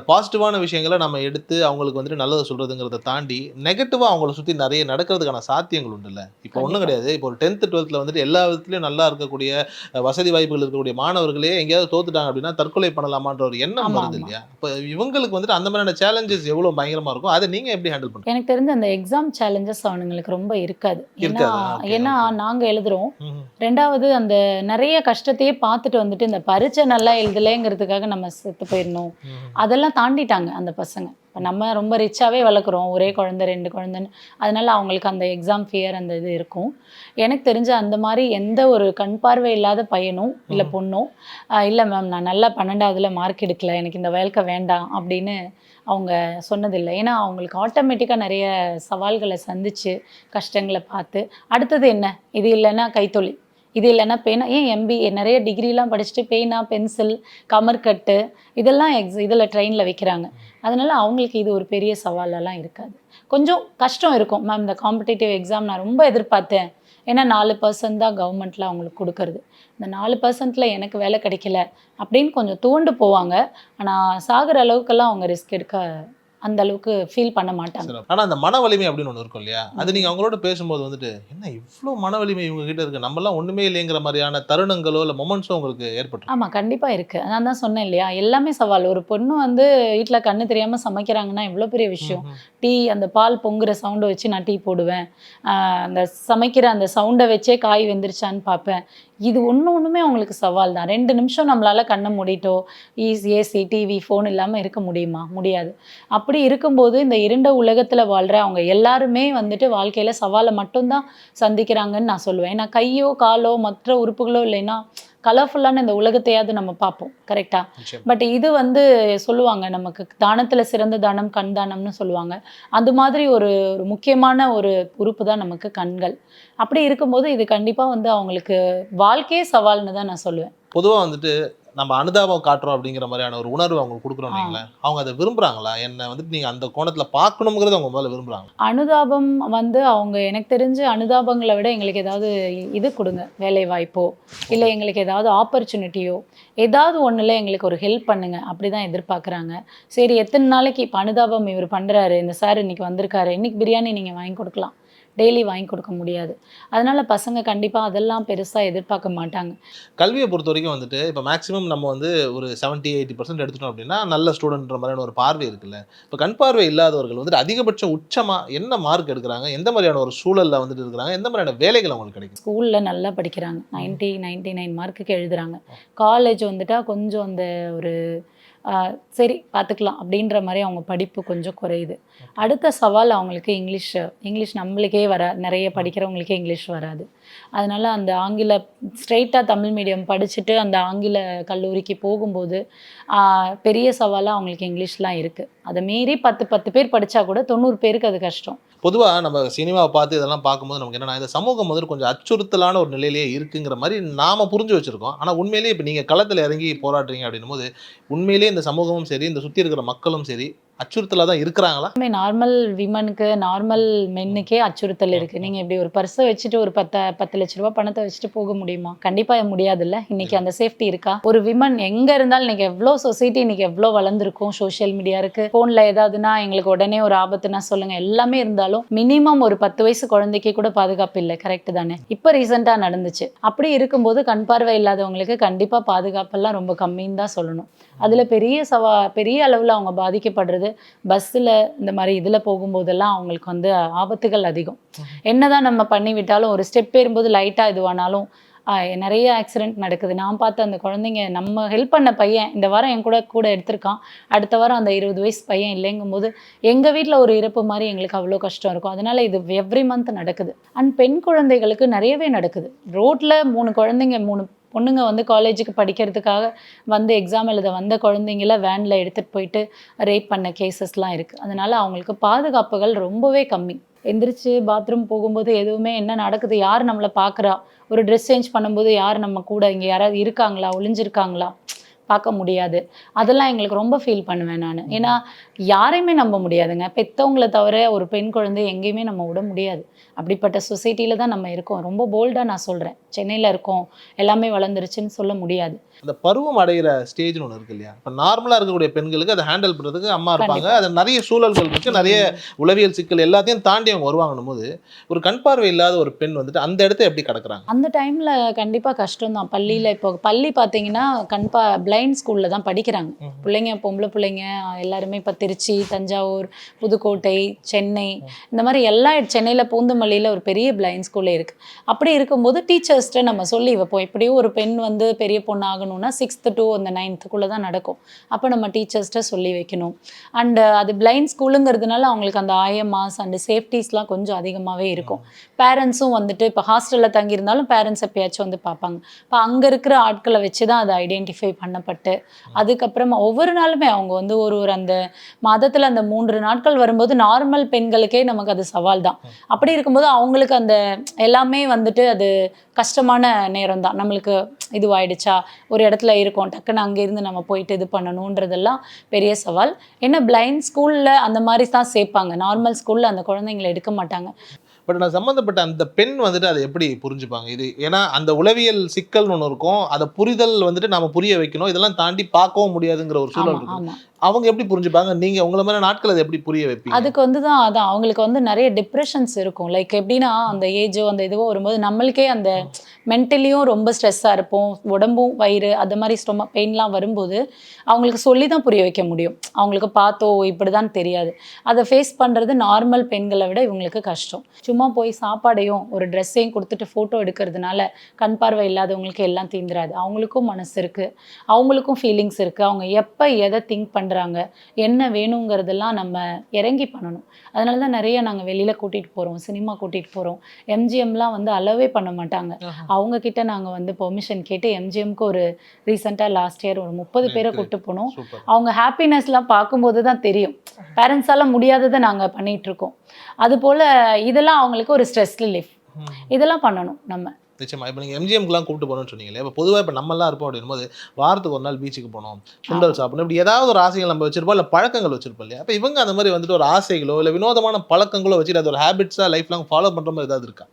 பாசிட்டிவான விஷயங்கள நம்ம எடுத்து அவங்களுக்கு வந்துட்டு நல்லது சொல்றதுங்கிறத தாண்டி, நெகட்டிவா அவங்கள சுத்தி நிறைய நடக்கிறதுக்கான சாத்தியங்கள் உண்டுல்ல. இப்போ ஒண்ணும் கிடையாது. இப்போ ஒரு 10th 12th வந்துட்டு எல்லா விதத்துலயும் நல்லா இருக்கக்கூடிய வசதி வாய்ப்புகள் இருக்கக்கூடிய மாணவர்களே எங்கேயாவது தோத்துட்டாங்க அப்படின்னா தற்கொலை பண்ணலாமான்ற ஒரு எண்ணம் ஆமா வருது ஆமா. இல்லையா? இப்போ இவங்களுக்கு வந்துட்டு அந்த மாதிரியான சேலஞ்சஸ் எவ்வளவு பயங்கரமா இருக்கும். அதை நீங்க எப்படி ஹேண்டில் பண்றீங்க? எனக்கு தெரிஞ்ச அந்த எக்ஸாம் சேலஞ்சஸ் அவனுங்களுக்கு ரொம்ப இருக்காது. ஏன்னா இருக்காதா? ஓகே, ஏன்னா ஓகே. நாங்க எழுதுறோம். ம்ஹ்ம். 2வது அந்த நிறைய கஷ்டத்தையே பார்த்துட்டு வந்துட்டு இந்த பரீட்சை நல்லா எழுதலைங்கிறதுக்காக நம்ம செத்து போயிடணும். ம்ஹ்ம். அதெல்லாம் தாண்டிட்டாங்க அந்த பசங்க. இப்போ நம்ம ரொம்ப ரிச்சாவே வளர்க்குறோம், ஒரே குழந்தை 2 குழந்தைன்னு. அதனால அவங்களுக்கு அந்த எக்ஸாம் ஃபியர் அந்த இது இருக்கும். எனக்கு தெரிஞ்ச அந்த மாதிரி எந்த ஒரு கண் பார்வை இல்லாத பையனும் இல்லை பொண்ணும் இல்லை மேம் நான் நல்லா 12வதுல மார்க் எடுக்கல, எனக்கு இந்த வாழ்க்கை வேண்டாம் அப்படின்னு அவங்க சொன்னதில்லை. ஏன்னா அவங்களுக்கு ஆட்டோமேட்டிக்காக நிறைய சவால்களை சந்திச்சு கஷ்டங்களை பார்த்து அடுத்தது என்ன, இது இல்லைன்னா கைத்தொழில், இது இல்லைன்னா பேனா, ஏன் எம்பிஏ நிறைய டிகிரிலாம் படிச்சுட்டு பேனா பென்சில் கமர்கட்டு இதெல்லாம் இதில் ட்ரெயினில் வைக்கிறாங்க. அதனால அவங்களுக்கு இது ஒரு பெரிய சவாலெல்லாம் இருக்காது. கொஞ்சம் கஷ்டம் இருக்கும் மேம், இந்த காம்படிட்டிவ் எக்ஸாம் நான் ரொம்ப எதிர்பார்த்தேன், ஏன்னா 4% தான் கவர்மெண்ட்டில் அவங்களுக்கு கொடுக்கறது, இந்த 4%ல எனக்கு வேலை கிடைக்கல அப்படின்னு கொஞ்சம் துவண்டு போவாங்க. ஆனால் சாகிற அளவுக்கெல்லாம் அவங்க ரிஸ்க் எடுக்க அந்த அளவுக்கு ஃபீல் பண்ண மாட்டாங்க. சிறப்பு. ஆனா அந்த மன வலிமை அப்படின்னு ஒண்ணு இருக்கும் இல்லையா? அது நீங்க அவங்களோட பேசும்போது வந்துட்டு, என்ன இவ்ளோ மன வலிமை இவங்க கிட்ட இருக்கு. நம்மலாம் ஒண்ணுமே இல்லைங்கிற மாதிரியான தருணங்களோ இல்ல மொமெண்ட்ஸோ உங்களுக்கு ஏற்பட்டுருக்கா? ஆமாம் கண்டிப்பாக இருக்குது. நான் தான் சொன்னேன் இல்லையா, எல்லாமே சவால். ஒரு பொண்ணு வந்து வீட்டில் கண்ணு தெரியாமல் சமைக்கிறாங்கன்னா எவ்வளோ பெரிய விஷயம். ம்ஹ்ம். டீ அந்த பால் பொங்குற சவுண்டை வச்சு நான் டீ போடுவேன். அந்த சமைக்கிற அந்த சவுண்டை வச்சே காய் வெந்துருச்சான்னு பார்ப்பேன். இது ஒன்றுமே அவங்களுக்கு சவால் தான். 2 நிமிஷம் நம்மளால் கண்ணை மூடிட்டோ ஏசி டிவி ஃபோன் இல்லாமல் இருக்க முடியுமா? முடியாது. அப்படி இருக்கும்போது இந்த இருண்ட உலகத்தில் வாழ்கிற அவங்க எல்லாருமே வந்துட்டு வாழ்க்கையில் சவாலை மட்டும்தான் சந்திக்கிறாங்கன்னு நான் சொல்லுவேன். ஏன்னா கையோ காலோ மற்ற உறுப்புகளோ இல்லைன்னா கலர்ஃபுல்லான இந்த உலகத்தையாவது நம்ம பார்ப்போம், கரெக்டா? நிச்சயம். பட் இது வந்து சொல்லுவாங்க, நமக்கு தானத்தில் சிறந்த தானம் கண் தானம்னு சொல்லுவாங்க. அது மாதிரி ஒரு ஒரு முக்கியமான ஒரு உறுப்பு தான் நமக்கு கண்கள். அப்படி இருக்கும்போது இது கண்டிப்பாக வந்து அவங்களுக்கு வாழ்க்கையே சவால்னு தான் நான் சொல்லுவேன். பொதுவா வந்துட்டு நம்ம அனுதாபம் காட்டுறோம் அப்படிங்கிற மாதிரியான ஒரு உணர்வு அவங்களுக்கு கொடுக்குறோம் இல்லைங்களா? அவங்க அதை விரும்புறாங்களா? என்ன வந்துட்டு நீங்க அந்த கோணத்துல பார்க்கணுங்கிறத அவங்க முதல்ல விரும்புறாங்க. அனுதாபம் வந்து அவங்க எனக்கு தெரிஞ்சு அனுதாபங்களை விட எங்களுக்கு ஏதாவது இது கொடுங்க, வேலை வாய்ப்போ இல்லை எங்களுக்கு ஏதாவது ஆப்பர்ச்சுனிட்டியோ ஏதாவது ஒன்றில் எங்களுக்கு ஒரு ஹெல்ப் பண்ணுங்க அப்படி தான் எதிர்பார்க்குறாங்க. சரி எத்தனை நாளைக்கு இப்போ அனுதாபம் இவர் பண்ணுறாரு, இந்த சார் இன்னைக்கு வந்திருக்காரு, இன்னைக்கு பிரியாணி நீங்கள் வாங்கி கொடுக்கலாம், டெய்லி வாங்கி கொடுக்க முடியாது. அதனால பசங்க கண்டிப்பாக அதெல்லாம் பெருசாக எதிர்பார்க்க மாட்டாங்க. கல்வியை பொறுத்த வரைக்கும் வந்துட்டு இப்போ மேக்ஸிமம் நம்ம வந்து ஒரு 70-80% எடுத்துட்டோம் அப்படின்னா நல்ல ஸ்டூடெண்ட்ன்ற மாதிரியான ஒரு பார்வை இருக்குல்ல. இப்போ கண் பார்வை இல்லாதவர்கள் வந்துட்டு அதிகபட்ச உச்சமா என்ன மார்க் எடுக்கிறாங்க, எந்த மாதிரியான ஒரு சூழல்ல வந்துட்டு இருக்கிறாங்க, எந்த மாதிரியான வேலைகள் அவங்களுக்கு கிடைக்கும்? ஸ்கூலில் நல்லா படிக்கிறாங்க, 99 மார்க்குக்கு எழுதுகிறாங்க. காலேஜ் வந்துட்டால் கொஞ்சம் அந்த ஒரு சரி பார்த்துக்கலாம் அப்படின்ற மாதிரி அவங்க படிப்பு கொஞ்சம் குறையுது. அடுத்த சவால் அவங்களுக்கு இங்கிலீஷ் நம்மளுக்கே நிறைய படிக்கிறவங்களுக்கே இங்கிலீஷ் வராது. அதனால் அந்த ஸ்ட்ரெயிட்டாக தமிழ் மீடியம் படிச்சுட்டு அந்த ஆங்கில கல்லூரிக்கு போகும்போது பெரிய சவாலாக அவங்களுக்கு இங்கிலீஷ்லாம் இருக்குது. அதை மீறி 10 பேர் படித்தா கூட 90 பேருக்கு அது கஷ்டம். பொதுவாக நம்ம சினிமாவை பார்த்து இதெல்லாம் பார்க்கும்போது நமக்கு என்னன்னா, இந்த சமூகம் வந்து கொஞ்சம் அச்சுறுத்தலான ஒரு நிலையிலேயே இருக்குங்கிற மாதிரி நாம புரிஞ்சு வச்சிருக்கோம். ஆனால் உண்மையிலேயே இப்போ நீங்கள் களத்தில் இறங்கி போராடுறீங்க அப்படின்னும் போது உண்மையிலேயே இந்த சமூகமும் சரி இந்த சுற்றி இருக்கிற மக்களும் சரி அச்சுறுத்தலாக தான் இருக்கிறாங்களா? நார்மல் விமனுக்கு நார்மல் மென்னுக்கே அச்சுறுத்தல் இருக்குது. நீங்கள் இப்படி ஒரு பர்ஸை வச்சுட்டு ஒரு 10 லட்ச ரூபா பணத்தை வச்சுட்டு போக முடியுமா? கண்டிப்பாக முடியாதுல்ல. இன்னைக்கு அந்த சேஃப்டி இருக்கா? ஒரு விமன் எங்கே இருந்தாலும் இன்னைக்கு எவ்வளோ சொசைட்டி இன்னைக்கு எவ்வளோ வளர்ந்துருக்கும். சோஷியல் மீடியா இருக்குது, ஃபோனில் ஏதாவதுனா எங்களுக்கு உடனே ஒரு ஆபத்துனா சொல்லுங்கள், எல்லாமே இருந்தாலும் மினிமம் ஒரு 10 வயசு குழந்தைக்கு கூட பாதுகாப்பு இல்லை. கரெக்டு தானே? இப்போ ரீசெண்டாக நடந்துச்சு. அப்படி இருக்கும்போது கண் பார்வை இல்லாதவங்களுக்கு கண்டிப்பாக பாதுகாப்பெல்லாம் ரொம்ப கம்மின்னு தான் சொல்லணும். அதில் பெரிய அளவில் அவங்க பாதிக்கப்படுறது பஸ்ஸில் இந்த மாதிரி இதில் போகும்போதெல்லாம் அவங்களுக்கு வந்து ஆபத்துகள் அதிகம். என்னதான் நம்ம பண்ணி விட்டாலும் ஒரு ஸ்டெப் ஏறும்போது லைட்டாக இதுவானாலும் நிறைய ஆக்சிடென்ட் நடக்குது. நான் பார்த்த அந்த குழந்தைங்க, நம்ம ஹெல்ப் பண்ண பையன் இந்த வாரம் என் கூட எடுத்திருக்கான், அடுத்த வாரம் அந்த 20 வயசு பையன் இல்லைங்கும்போது எங்கள் வீட்டில் ஒரு இறப்பு மாதிரி எங்களுக்கு அவ்வளோ கஷ்டம் இருக்கும். அதனால் இது எவ்ரி மந்த் நடக்குது. அண்ட் பெண் குழந்தைகளுக்கு நிறையவே நடக்குது. ரோட்டில் 3 குழந்தைங்க 3 பொண்ணுங்க வந்து காலேஜுக்கு படிக்கிறதுக்காக வந்து எக்ஸாம் எழுத வந்த குழந்தைங்கள வேனில் எடுத்துகிட்டு போயிட்டு ரேப் பண்ண கேசஸ்லாம் இருக்குது. அதனால் அவங்களுக்கு பாதுகாப்புகள் ரொம்பவே கம்மி. எந்திரிச்சு பாத்ரூம் போகும்போது எதுவுமே என்ன நடக்குது, யார் நம்மளை பார்க்குறா, ஒரு ட்ரெஸ் சேஞ்ச் பண்ணும்போது யார் நம்ம கூட, இங்கே யாராவது இருக்காங்களா, ஒளிஞ்சிருக்காங்களா பார்க்க முடியாது. அதெல்லாம் எங்களுக்கு ரொம்ப ஃபீல் பண்ணுவேன் நான். ஏன்னா யாரையுமே நம்ப முடியாதுங்க. பெற்றவங்கள தவிர ஒரு பெண் குழந்தை எங்கேயுமே நம்ம விட முடியாது. அப்படிப்பட்ட சொசைட்டியில் தான் நம்ம இருக்கோம். ரொம்ப போல்டாக நான் சொல்கிறேன். சென்னையில் இருக்கோம், எல்லாமே வளர்ந்துருச்சுன்னு சொல்ல முடியாது. அந்த பருவம் அடைகிற ஸ்டேஜ்னு ஒன்று இருக்கு இல்லையா? இப்போ நார்மலாக இருக்கக்கூடிய பெண்களுக்கு அதை ஹேண்டில் பண்ணுறதுக்கு அம்மா இருப்பாங்க. அது நிறைய சூழல்கள் இருக்குது, நிறைய உளவியல் சிக்கல் எல்லாத்தையும் தாண்டி அவங்க வருவாங்கன்னும் போது ஒரு கண் பார்வை இல்லாத ஒரு பெண் வந்துட்டு அந்த இடத்த எப்படி கடக்குறாங்க? அந்த டைமில் கண்டிப்பாக கஷ்டம் தான். பள்ளியில் இப்போ பள்ளி பார்த்தீங்கன்னா பிளைண்ட் ஸ்கூலில் தான் படிக்கிறாங்க பிள்ளைங்க. பொம்பளை பிள்ளைங்க எல்லாருமே இப்போ திருச்சி, தஞ்சாவூர், புதுக்கோட்டை, சென்னை, இந்த மாதிரி எல்லா சென்னையில் பூந்தமல்லியில் ஒரு பெரிய பிளைண்ட் ஸ்கூலே இருக்குது. அப்படி இருக்கும்போது டீச்சர்ஸ்ட்டு நம்ம சொல்லி வைப்போம். எப்படியும் ஒரு பெண் வந்து பெரிய பொண்ணு ஆகணும்னா 6th to அந்த 9th தான் நடக்கும். அப்போ நம்ம டீச்சர்ஸ்ட்டை சொல்லி வைக்கணும். அண்டு அது பிளைண்ட் ஸ்கூலுங்கிறதுனால அவங்களுக்கு அந்த ஆயமாஸ் அண்டு சேஃப்டிஸ்லாம் கொஞ்சம் அதிகமாகவே இருக்கும். பேரண்ட்ஸும் வந்துட்டு இப்போ ஹாஸ்டலில் தங்கியிருந்தாலும் பேரண்ட்ஸ் எப்பயாச்சும் வந்து பார்ப்பாங்க. இப்போ அங்கே இருக்கிற ஆட்களை வச்சு தான் அதை ஐடென்டிஃபை பண்ணப்பட்டு அதுக்கப்புறமா ஒவ்வொரு நாளுமே அவங்க வந்து ஒரு அந்த மாதத்தில் அந்த 3 நாட்கள் வரும்போது நார்மல் பெண்களுக்கே நமக்கு அது சவால் தான். அப்படி இருக்கும்போது அவங்களுக்கு அந்த எல்லாமே வந்துட்டு அது கஷ்டமான நேரம் தான். நம்மளுக்கு இதுவாயிடுச்சா, ஒரு இடத்துல இருக்கோம், டக்குன்னு அங்கேருந்து நம்ம போயிட்டு இது பண்ணணுன்றதெல்லாம் பெரிய சவால். ஏன்னா பிளைண்ட் ஸ்கூலில் அந்த மாதிரி தான் சேர்ப்பாங்க. நார்மல் ஸ்கூலில் அந்த குழந்தைங்களை எடுக்க மாட்டாங்க. பட் நான் சம்மந்தப்பட்ட அந்த பெண் வந்துட்டு அதை எப்படி புரிஞ்சுப்பாங்க? இது ஏன்னா அந்த உளவியல் சிக்கல்னு ஒன்று இருக்கும், அதை புரிதல் வந்துட்டு நாம புரிய வைக்கணும், இதெல்லாம் தாண்டி பார்க்கவும் முடியாதுங்கிற ஒரு சூழல் இருக்கு. அவங்க எப்படி புரிஞ்சுப்பாங்க? நீங்க உங்களை மாதிரி நாட்கள் அதை எப்படி புரிய வைப்பீங்க? அதுக்கு வந்து தான் அதான் அவங்களுக்கு வந்து நிறைய டிப்ரெஷன்ஸ் இருக்கும். லைக் எப்படின்னா அந்த ஏஜோ அந்த இதுவோ வரும்போது நம்மளுக்கே அந்த மென்டலியும் ரொம்ப ஸ்ட்ரெஸ்ஸாக இருப்போம். உடம்பும் வயிறு அது மாதிரி ஸ்டொமக் பெயின்லாம் வரும்போது அவங்களுக்கு சொல்லி தான் புரிய வைக்க முடியும். அவங்களுக்கு பார்த்தோ இப்படி தான் தெரியாது. அதை ஃபேஸ் பண்ணுறது நார்மல் பெண்களை விட இவங்களுக்கு கஷ்டம். சும்மா போய் சாப்பாடையும் ஒரு ட்ரெஸ்ஸையும் கொடுத்துட்டு ஃபோட்டோ எடுக்கிறதுனால கண் பார்வை இல்லாதவங்களுக்கு எல்லாம் தீந்துராது. அவங்களுக்கும் மனசு இருக்குது, அவங்களுக்கும் ஃபீலிங்ஸ் இருக்குது. அவங்க எப்போ எதை திங்க் பண்ணுறாங்க, என்ன வேணுங்கிறதெல்லாம் நம்ம இறங்கி பண்ணணும். அதனால தான் நிறைய நாங்கள் வெளியில் கூட்டிகிட்டு போகிறோம், சினிமா கூட்டிகிட்டு போகிறோம். எம்ஜிஎம்லாம் வந்து அலோவே பண்ண மாட்டாங்க. அவங்கக்கிட்ட நாங்கள் வந்து பெர்மிஷன் கேட்டு எம்ஜிஎம்க்கு ஒரு ரீசெண்டாக லாஸ்ட் இயர் ஒரு 30 பேரை கூப்பிட்டு போனோம். அவங்க ஹாப்பினஸ்லாம் பார்க்கும்போது தான் தெரியும். பேரண்ட்ஸால் முடியாததை நாங்கள் பண்ணிகிட்ருக்கோம். அதுபோல் இதெல்லாம் அவங்களுக்கு ஒரு ஸ்ட்ரெஸ் ரிலீஃப். இதெல்லாம் பண்ணணும் நம்ம. நிச்சயமா. இப்போ நீங்கள் எம்ஜிஎம்க்குலாம் கூப்பிட்டு போகணும்னு சொன்னீங்களே, இப்போ பொதுவாக இப்போ நம்மலாம் இருப்போம் அப்படின்போது வாரத்துக்கு ஒரு நாள் பீச்சுக்கு போகணும், சுண்டல் சாப்பிடணும், இப்படி ஏதாவது ஒரு ஆசைகள் நம்ம வச்சிருப்போம், இல்லை பழக்கங்கள் வச்சிருப்போம் இல்லையா? அப்போ இவங்க அந்த மாதிரி வந்துட்டு ஒரு ஆசைகளோ இல்லை வினோதமான பழக்கங்களோ வச்சுட்டு அது ஒரு ஹேபிட்ஸாக லைஃப் லாங் ஃபாலோ பண்ணுற மாதிரி ஏதாவது இருக்கா?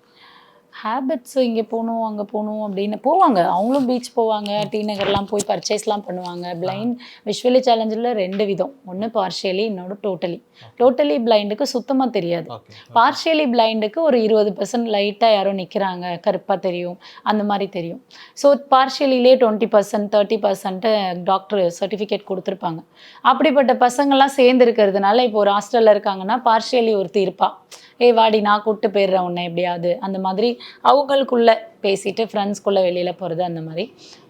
ஹேபிட்ஸு இங்கே போகணும் அங்கே போகணும் அப்படின்னு போவாங்க. அவங்களும் பீச் போவாங்க, டி நகர்லாம் போய் பர்ச்சேஸ்லாம் பண்ணுவாங்க. பிளைண்ட் விஷுவலி சேலஞ்சில் 2 விதம். ஒன்று பார்ஷியலி, இன்னொன்று டோட்டலி. டோட்டலி பிளைண்டுக்கு சுத்தமாக தெரியாது. பார்ஷியலி பிளைண்டுக்கு ஒரு 20% லைட்டாக யாரோ நிற்கிறாங்க, கருப்பாக தெரியும், அந்த மாதிரி தெரியும். ஸோ பார்ஷியலிலே 20% 30% டாக்டர் சர்டிஃபிகேட் கொடுத்துருப்பாங்க. அப்படிப்பட்ட பசங்கள்லாம் சேர்ந்து இருக்கிறதுனால இப்போ ஒரு ஹாஸ்டலில் இருக்காங்கன்னா பார்ஷியலி ஒருத்தி இருப்பா, வாடி நான் கூப்பிட்டு போயிடுறேன் உன்னை எப்படியாவது, அந்த மாதிரி அவங்களுக்குள்ளே பேசிட்டு ஃப்ரெண்ட்ஸ்குள்ளே வெளியில் போகிறது. அந்த மாதிரி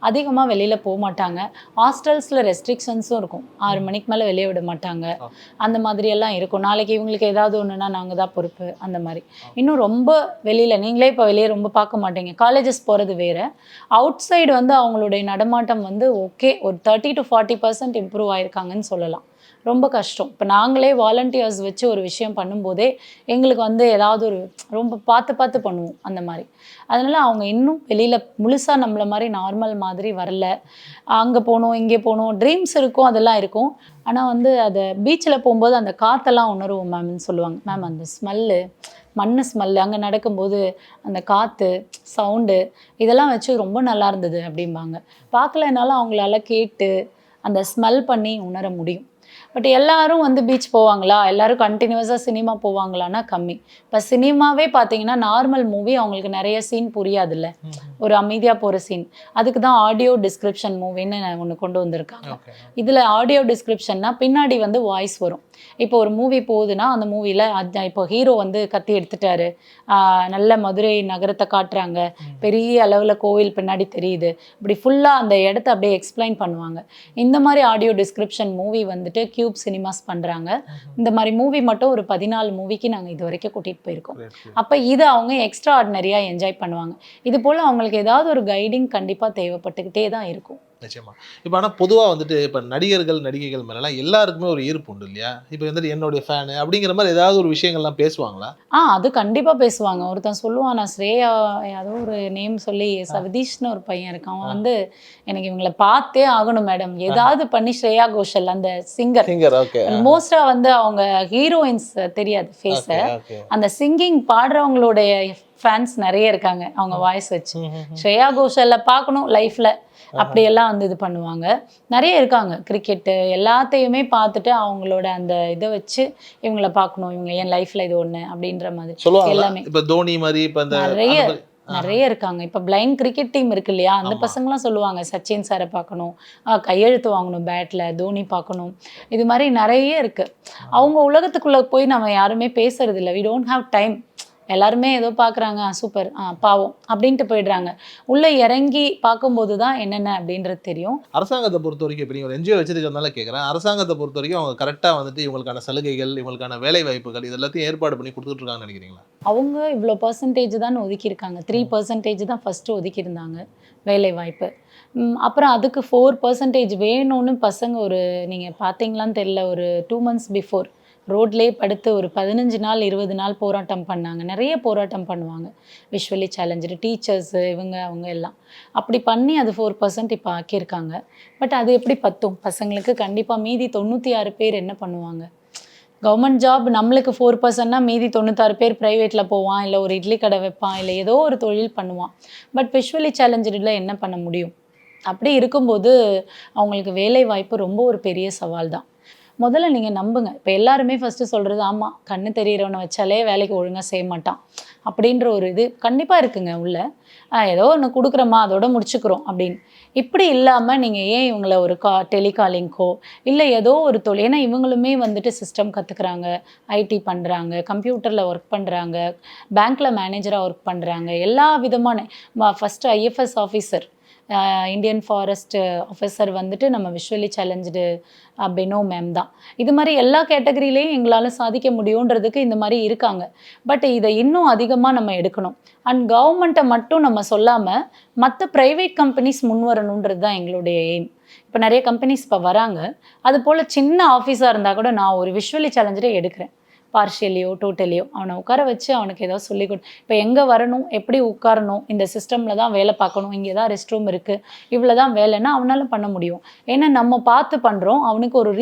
அதிகமாக வெளியில் போக மாட்டாங்க. ஹாஸ்டல்ஸில் ரெஸ்ட்ரிக்ஷன்ஸும் இருக்கும். 6 மணிக்கு மேலே வெளியே விட மாட்டாங்க. அந்த மாதிரியெல்லாம் இருக்கும். நாளைக்கு இவங்களுக்கு ஏதாவது ஒன்றுனா நாங்கள் தான் பொறுப்பு, அந்த மாதிரி. இன்னும் ரொம்ப வெளியில் நீங்களே இப்போ வெளியே ரொம்ப பார்க்க மாட்டீங்க. காலேஜஸ் போகிறது வேறு, அவுட் சைடு வந்து அவங்களுடைய நடமாட்டம் வந்து ஓகே ஒரு 30 to 40% இம்ப்ரூவ் ஆயிருக்காங்கன்னு சொல்லலாம். ரொம்ப கஷ்டம். இப்போ நாங்களே வாலண்டியர்ஸ் வச்சு ஒரு விஷயம் பண்ணும்போதே எங்களுக்கு வந்து ஏதாவது ஒரு ரொம்ப பார்த்து பண்ணுவோம் அந்த மாதிரி. அதனால் அவங்க இன்னும் வெளியில் முழுசாக நம்மளை மாதிரி நார்மல் மாதிரி வரல. அங்கே போகணும் இங்கே போகணும் ட்ரீம்ஸ் இருக்கும், அதெல்லாம் இருக்கும். ஆனால் வந்து அதை பீச்சில் போகும்போது அந்த காற்றெல்லாம் உணருவோம் மேம்னு சொல்லுவாங்க. மேம் அந்த ஸ்மெல்லு, மண் ஸ்மெல்லு, அங்கே நடக்கும்போது அந்த காற்று சவுண்டு இதெல்லாம் வச்சு ரொம்ப நல்லா இருந்தது அப்படிம்பாங்க. பார்க்கலனாலும் அவங்களால கேட்டு அந்த ஸ்மெல் பண்ணி உணர முடியும். பட் எல்லாரும் வந்து பீச் போவாங்களா, எல்லாரும் கண்டினியூஸாக சினிமா போவாங்களான்னா கம்மி. இப்போ சினிமாவே பார்த்தீங்கன்னா நார்மல் மூவி அவங்களுக்கு நிறைய சீன் புரியாதுல்ல, ஒரு அமைதியாக போகிற சீன். அதுக்கு தான் ஆடியோ டிஸ்கிரிப்ஷன் மூவின்னு ஒன்று கொண்டு வந்திருக்காங்க. இதில் ஆடியோ டிஸ்கிரிப்ஷன்னா பின்னாடி வந்து வாய்ஸ் வரும். இப்போ ஒரு மூவி போகுதுன்னா அந்த மூவியில் இப்போ ஹீரோ வந்து கத்தி எடுத்துட்டாரு, நல்ல மதுரை நகரத்தை காட்டுறாங்க, பெரிய அளவில் கோவில் பின்னாடி தெரியுது, இப்படி ஃபுல்லாக அந்த இடத்த அப்படியே எக்ஸ்பிளைன் பண்ணுவாங்க. இந்த மாதிரி ஆடியோ டிஸ்கிரிப்ஷன் மூவி வந்துட்டு டியூப் சினிமாஸ் பண்ணுறாங்க. இந்த மாதிரி மூவி மட்டும் ஒரு 14 மூவிக்கு நாங்கள் இது வரைக்கும் கூட்டிகிட்டு போயிருக்கோம். அப்போ இதை அவங்க எக்ஸ்ட்ரா ஆர்டினரியாக என்ஜாய் பண்ணுவாங்க. இது போல் அவங்களுக்கு ஏதாவது ஒரு கைடிங் கண்டிப்பாக தேவைப்பட்டுக்கிட்டே தான் இருக்கும். நிச்சயமா. இப்போ ஆனால் பொதுவாக வந்துட்டு இப்போ நடிகர்கள் நடிகைகள் மேலாம் எல்லாருக்குமே ஒரு ஈர்ப்பு உண்டு இல்லையா? இப்போ வந்துட்டு என்னுடைய ஃபேனு அப்படிங்கிற மாதிரி ஏதாவது ஒரு விஷயங்கள்லாம் பேசுவாங்களா? அது கண்டிப்பாக பேசுவாங்க. ஒருத்தன் சொல்லுவான், நான் ஸ்ரேயா ஏதோ ஒரு நேம் சொல்லி சதீஷ்னு ஒரு பையன் இருக்கான். அவன் வந்து எனக்கு இவங்களை பார்த்தே ஆகணும் மேடம், ஏதாவது பண்ணி ஸ்ரேயா கோஷல் அந்த சிங்கர் ஓகே, மோஸ்ட்டாக வந்து அவங்க ஹீரோயின்ஸ் தெரியாது ஃபேஸை, அந்த சிங்கிங் பாடுறவங்களுடைய ஃபேன்ஸ் நிறைய இருக்காங்க அவங்க வாய்ஸ் வச்சு. ஸ்ரேயா கோஷலில் பார்க்கணும் லைஃப்பில் அப்படியெல்லாம் வந்து இது பண்ணுவாங்க. நிறைய இருக்காங்க. கிரிக்கெட்டு எல்லாத்தையுமே பார்த்துட்டு அவங்களோட அந்த இதை வச்சு இவங்கள பார்க்கணும், இவங்க என் லைஃப்பில் இது ஒன்று அப்படின்ற மாதிரி எல்லாமே. இப்போ தோனி மாதிரி இப்போ நிறைய இருக்காங்க. இப்போ பிளைண்ட் கிரிக்கெட் டீம் இருக்கு இல்லையா, அந்த பசங்களாம் சொல்லுவாங்க சச்சின் சாரை பார்க்கணும், கையெழுத்து வாங்கணும் பேட்டில், தோனி பார்க்கணும். இது மாதிரி நிறைய இருக்குது. அவங்க உலகத்துக்குள்ளே போய் நம்ம யாருமே பேசுறது இல்லை. We don't have time. எல்லாருமே ஏதோ பார்க்குறாங்க, சூப்பர், பாவம் அப்படின்ட்டு போயிடுறாங்க. உள்ளே இறங்கி பார்க்கும்போது தான் என்னென்ன அப்படின்றது தெரியும். அரசாங்கத்தை பொறுத்த வரைக்கும் இப்போ நீங்கள் ஒரு என்ஜிஓ வச்சிருக்கிறதுனால கேட்குறேன், அரசாங்கத்தை பொறுத்த வரைக்கும் அவங்க கரெக்டாக வந்துட்டு இவங்களுக்கான சலுகைகள், இவங்களுக்கான வேலை வாய்ப்புகள் இது எல்லாத்தையும் ஏற்பாடு பண்ணி கொடுத்துட்டு இருக்காங்கன்னு நினைக்கிறீங்களா? அவங்க இவ்வளோ பர்சன்டேஜ் தான் ஒதுக்கியிருக்காங்க. 3% தான் ஃபஸ்ட்டு ஒதுக்கியிருந்தாங்க வேலை வாய்ப்பு. அப்புறம் அதுக்கு 4% வேணும்னு பசங்க ஒரு நீங்கள் பார்த்தீங்களான்னு தெரியல, ஒரு 2 months பிஃபோர் ரோட்லேயே படுத்து ஒரு 15 நாள் 20 நாள் போராட்டம் பண்ணாங்க. நிறைய போராட்டம் பண்ணுவாங்க விஷுவலி சேலஞ்சு டீச்சர்ஸு அவங்க எல்லாம். அப்படி பண்ணி அது 4% இப்போ ஆக்கியிருக்காங்க. பட் அது எப்படி பத்தும் பசங்களுக்கு? கண்டிப்பாக மீதி 96 பேர் என்ன பண்ணுவாங்க? கவர்மெண்ட் ஜாப் நம்மளுக்கு 4%னா மீதி 96 பேர் ப்ரைவேட்டில் போவான், இல்லை ஒரு இட்லி கடை வைப்பான், இல்லை ஏதோ ஒரு தொழில் பண்ணுவான். பட் விஷுவலி சேலஞ்சில் என்ன பண்ண முடியும்? அப்படி இருக்கும்போது அவங்களுக்கு வேலை வாய்ப்பு ரொம்ப ஒரு பெரிய சவால் தான். முதல்ல நீங்கள் நம்புங்க. இப்போ எல்லாருமே ஃபஸ்ட்டு சொல்கிறது, ஆமாம் கண்ணு தெரியிறவனை வச்சாலே வேலைக்கு ஒழுங்காக செய்ய மாட்டான் அப்படின்ற ஒரு இது கண்டிப்பாக இருக்குங்க உள்ள. ஏதோ ஒன்று கொடுக்குறோமா அதோட முடிச்சுக்கிறோம் அப்படின்னு. இப்படி இல்லாமல் நீங்கள் ஏன் இவங்களை ஒரு டெலிகாலிங்க்கோ இல்லை ஏதோ ஒரு தொழில், ஏன்னா இவங்களுமே வந்துட்டு சிஸ்டம் கற்றுக்குறாங்க, ஐடி பண்ணுறாங்க, கம்ப்யூட்டரில் ஒர்க் பண்ணுறாங்க, பேங்க்கில் மேனேஜராக ஒர்க் பண்ணுறாங்க, எல்லா விதமான first IFS officer, Indian forest officer வந்துட்டு நம்ம விஷுவலி சேலஞ்சு பெனோ மேம் தான். இது மாதிரி எல்லா கேட்டகரியிலையும் எங்களால் சாதிக்க முடியுன்றதுக்கு இந்த மாதிரி இருக்காங்க. பட் இதை இன்னும் அதிகமாக நம்ம எடுக்கணும். அண்ட் கவர்மெண்ட்டை மட்டும் நம்ம சொல்லாமல் மற்ற ப்ரைவேட் கம்பெனிஸ் முன் வரணுன்றது தான் எங்களுடைய எய்ம். இப்போ நிறைய கம்பெனிஸ் இப்போ வராங்க. அது போல் சின்ன ஆஃபீஸாக இருந்தால் கூட நான் ஒரு விஷுவலி சேலஞ்சரே எடுக்கிறேன், பார்ஷியலியோ டோட்டலியோ. அவனை உட்கார வச்சு அவனுக்கு ஏதாவது சொல்லிக் கொடு. இப்போ எங்கே வரணும், எப்படி உட்காரணும், இந்த சிஸ்டமில் தான் வேலை பார்க்கணும், இங்கே தான் ரெஸ்ட் ரூம் இருக்குது, இவ்வளோ தான் வேலைன்னா அவனால் பண்ண முடியும். ஏன்னா நம்ம பார்த்து பண்ணுறோம். அவனுக்கு ஒரு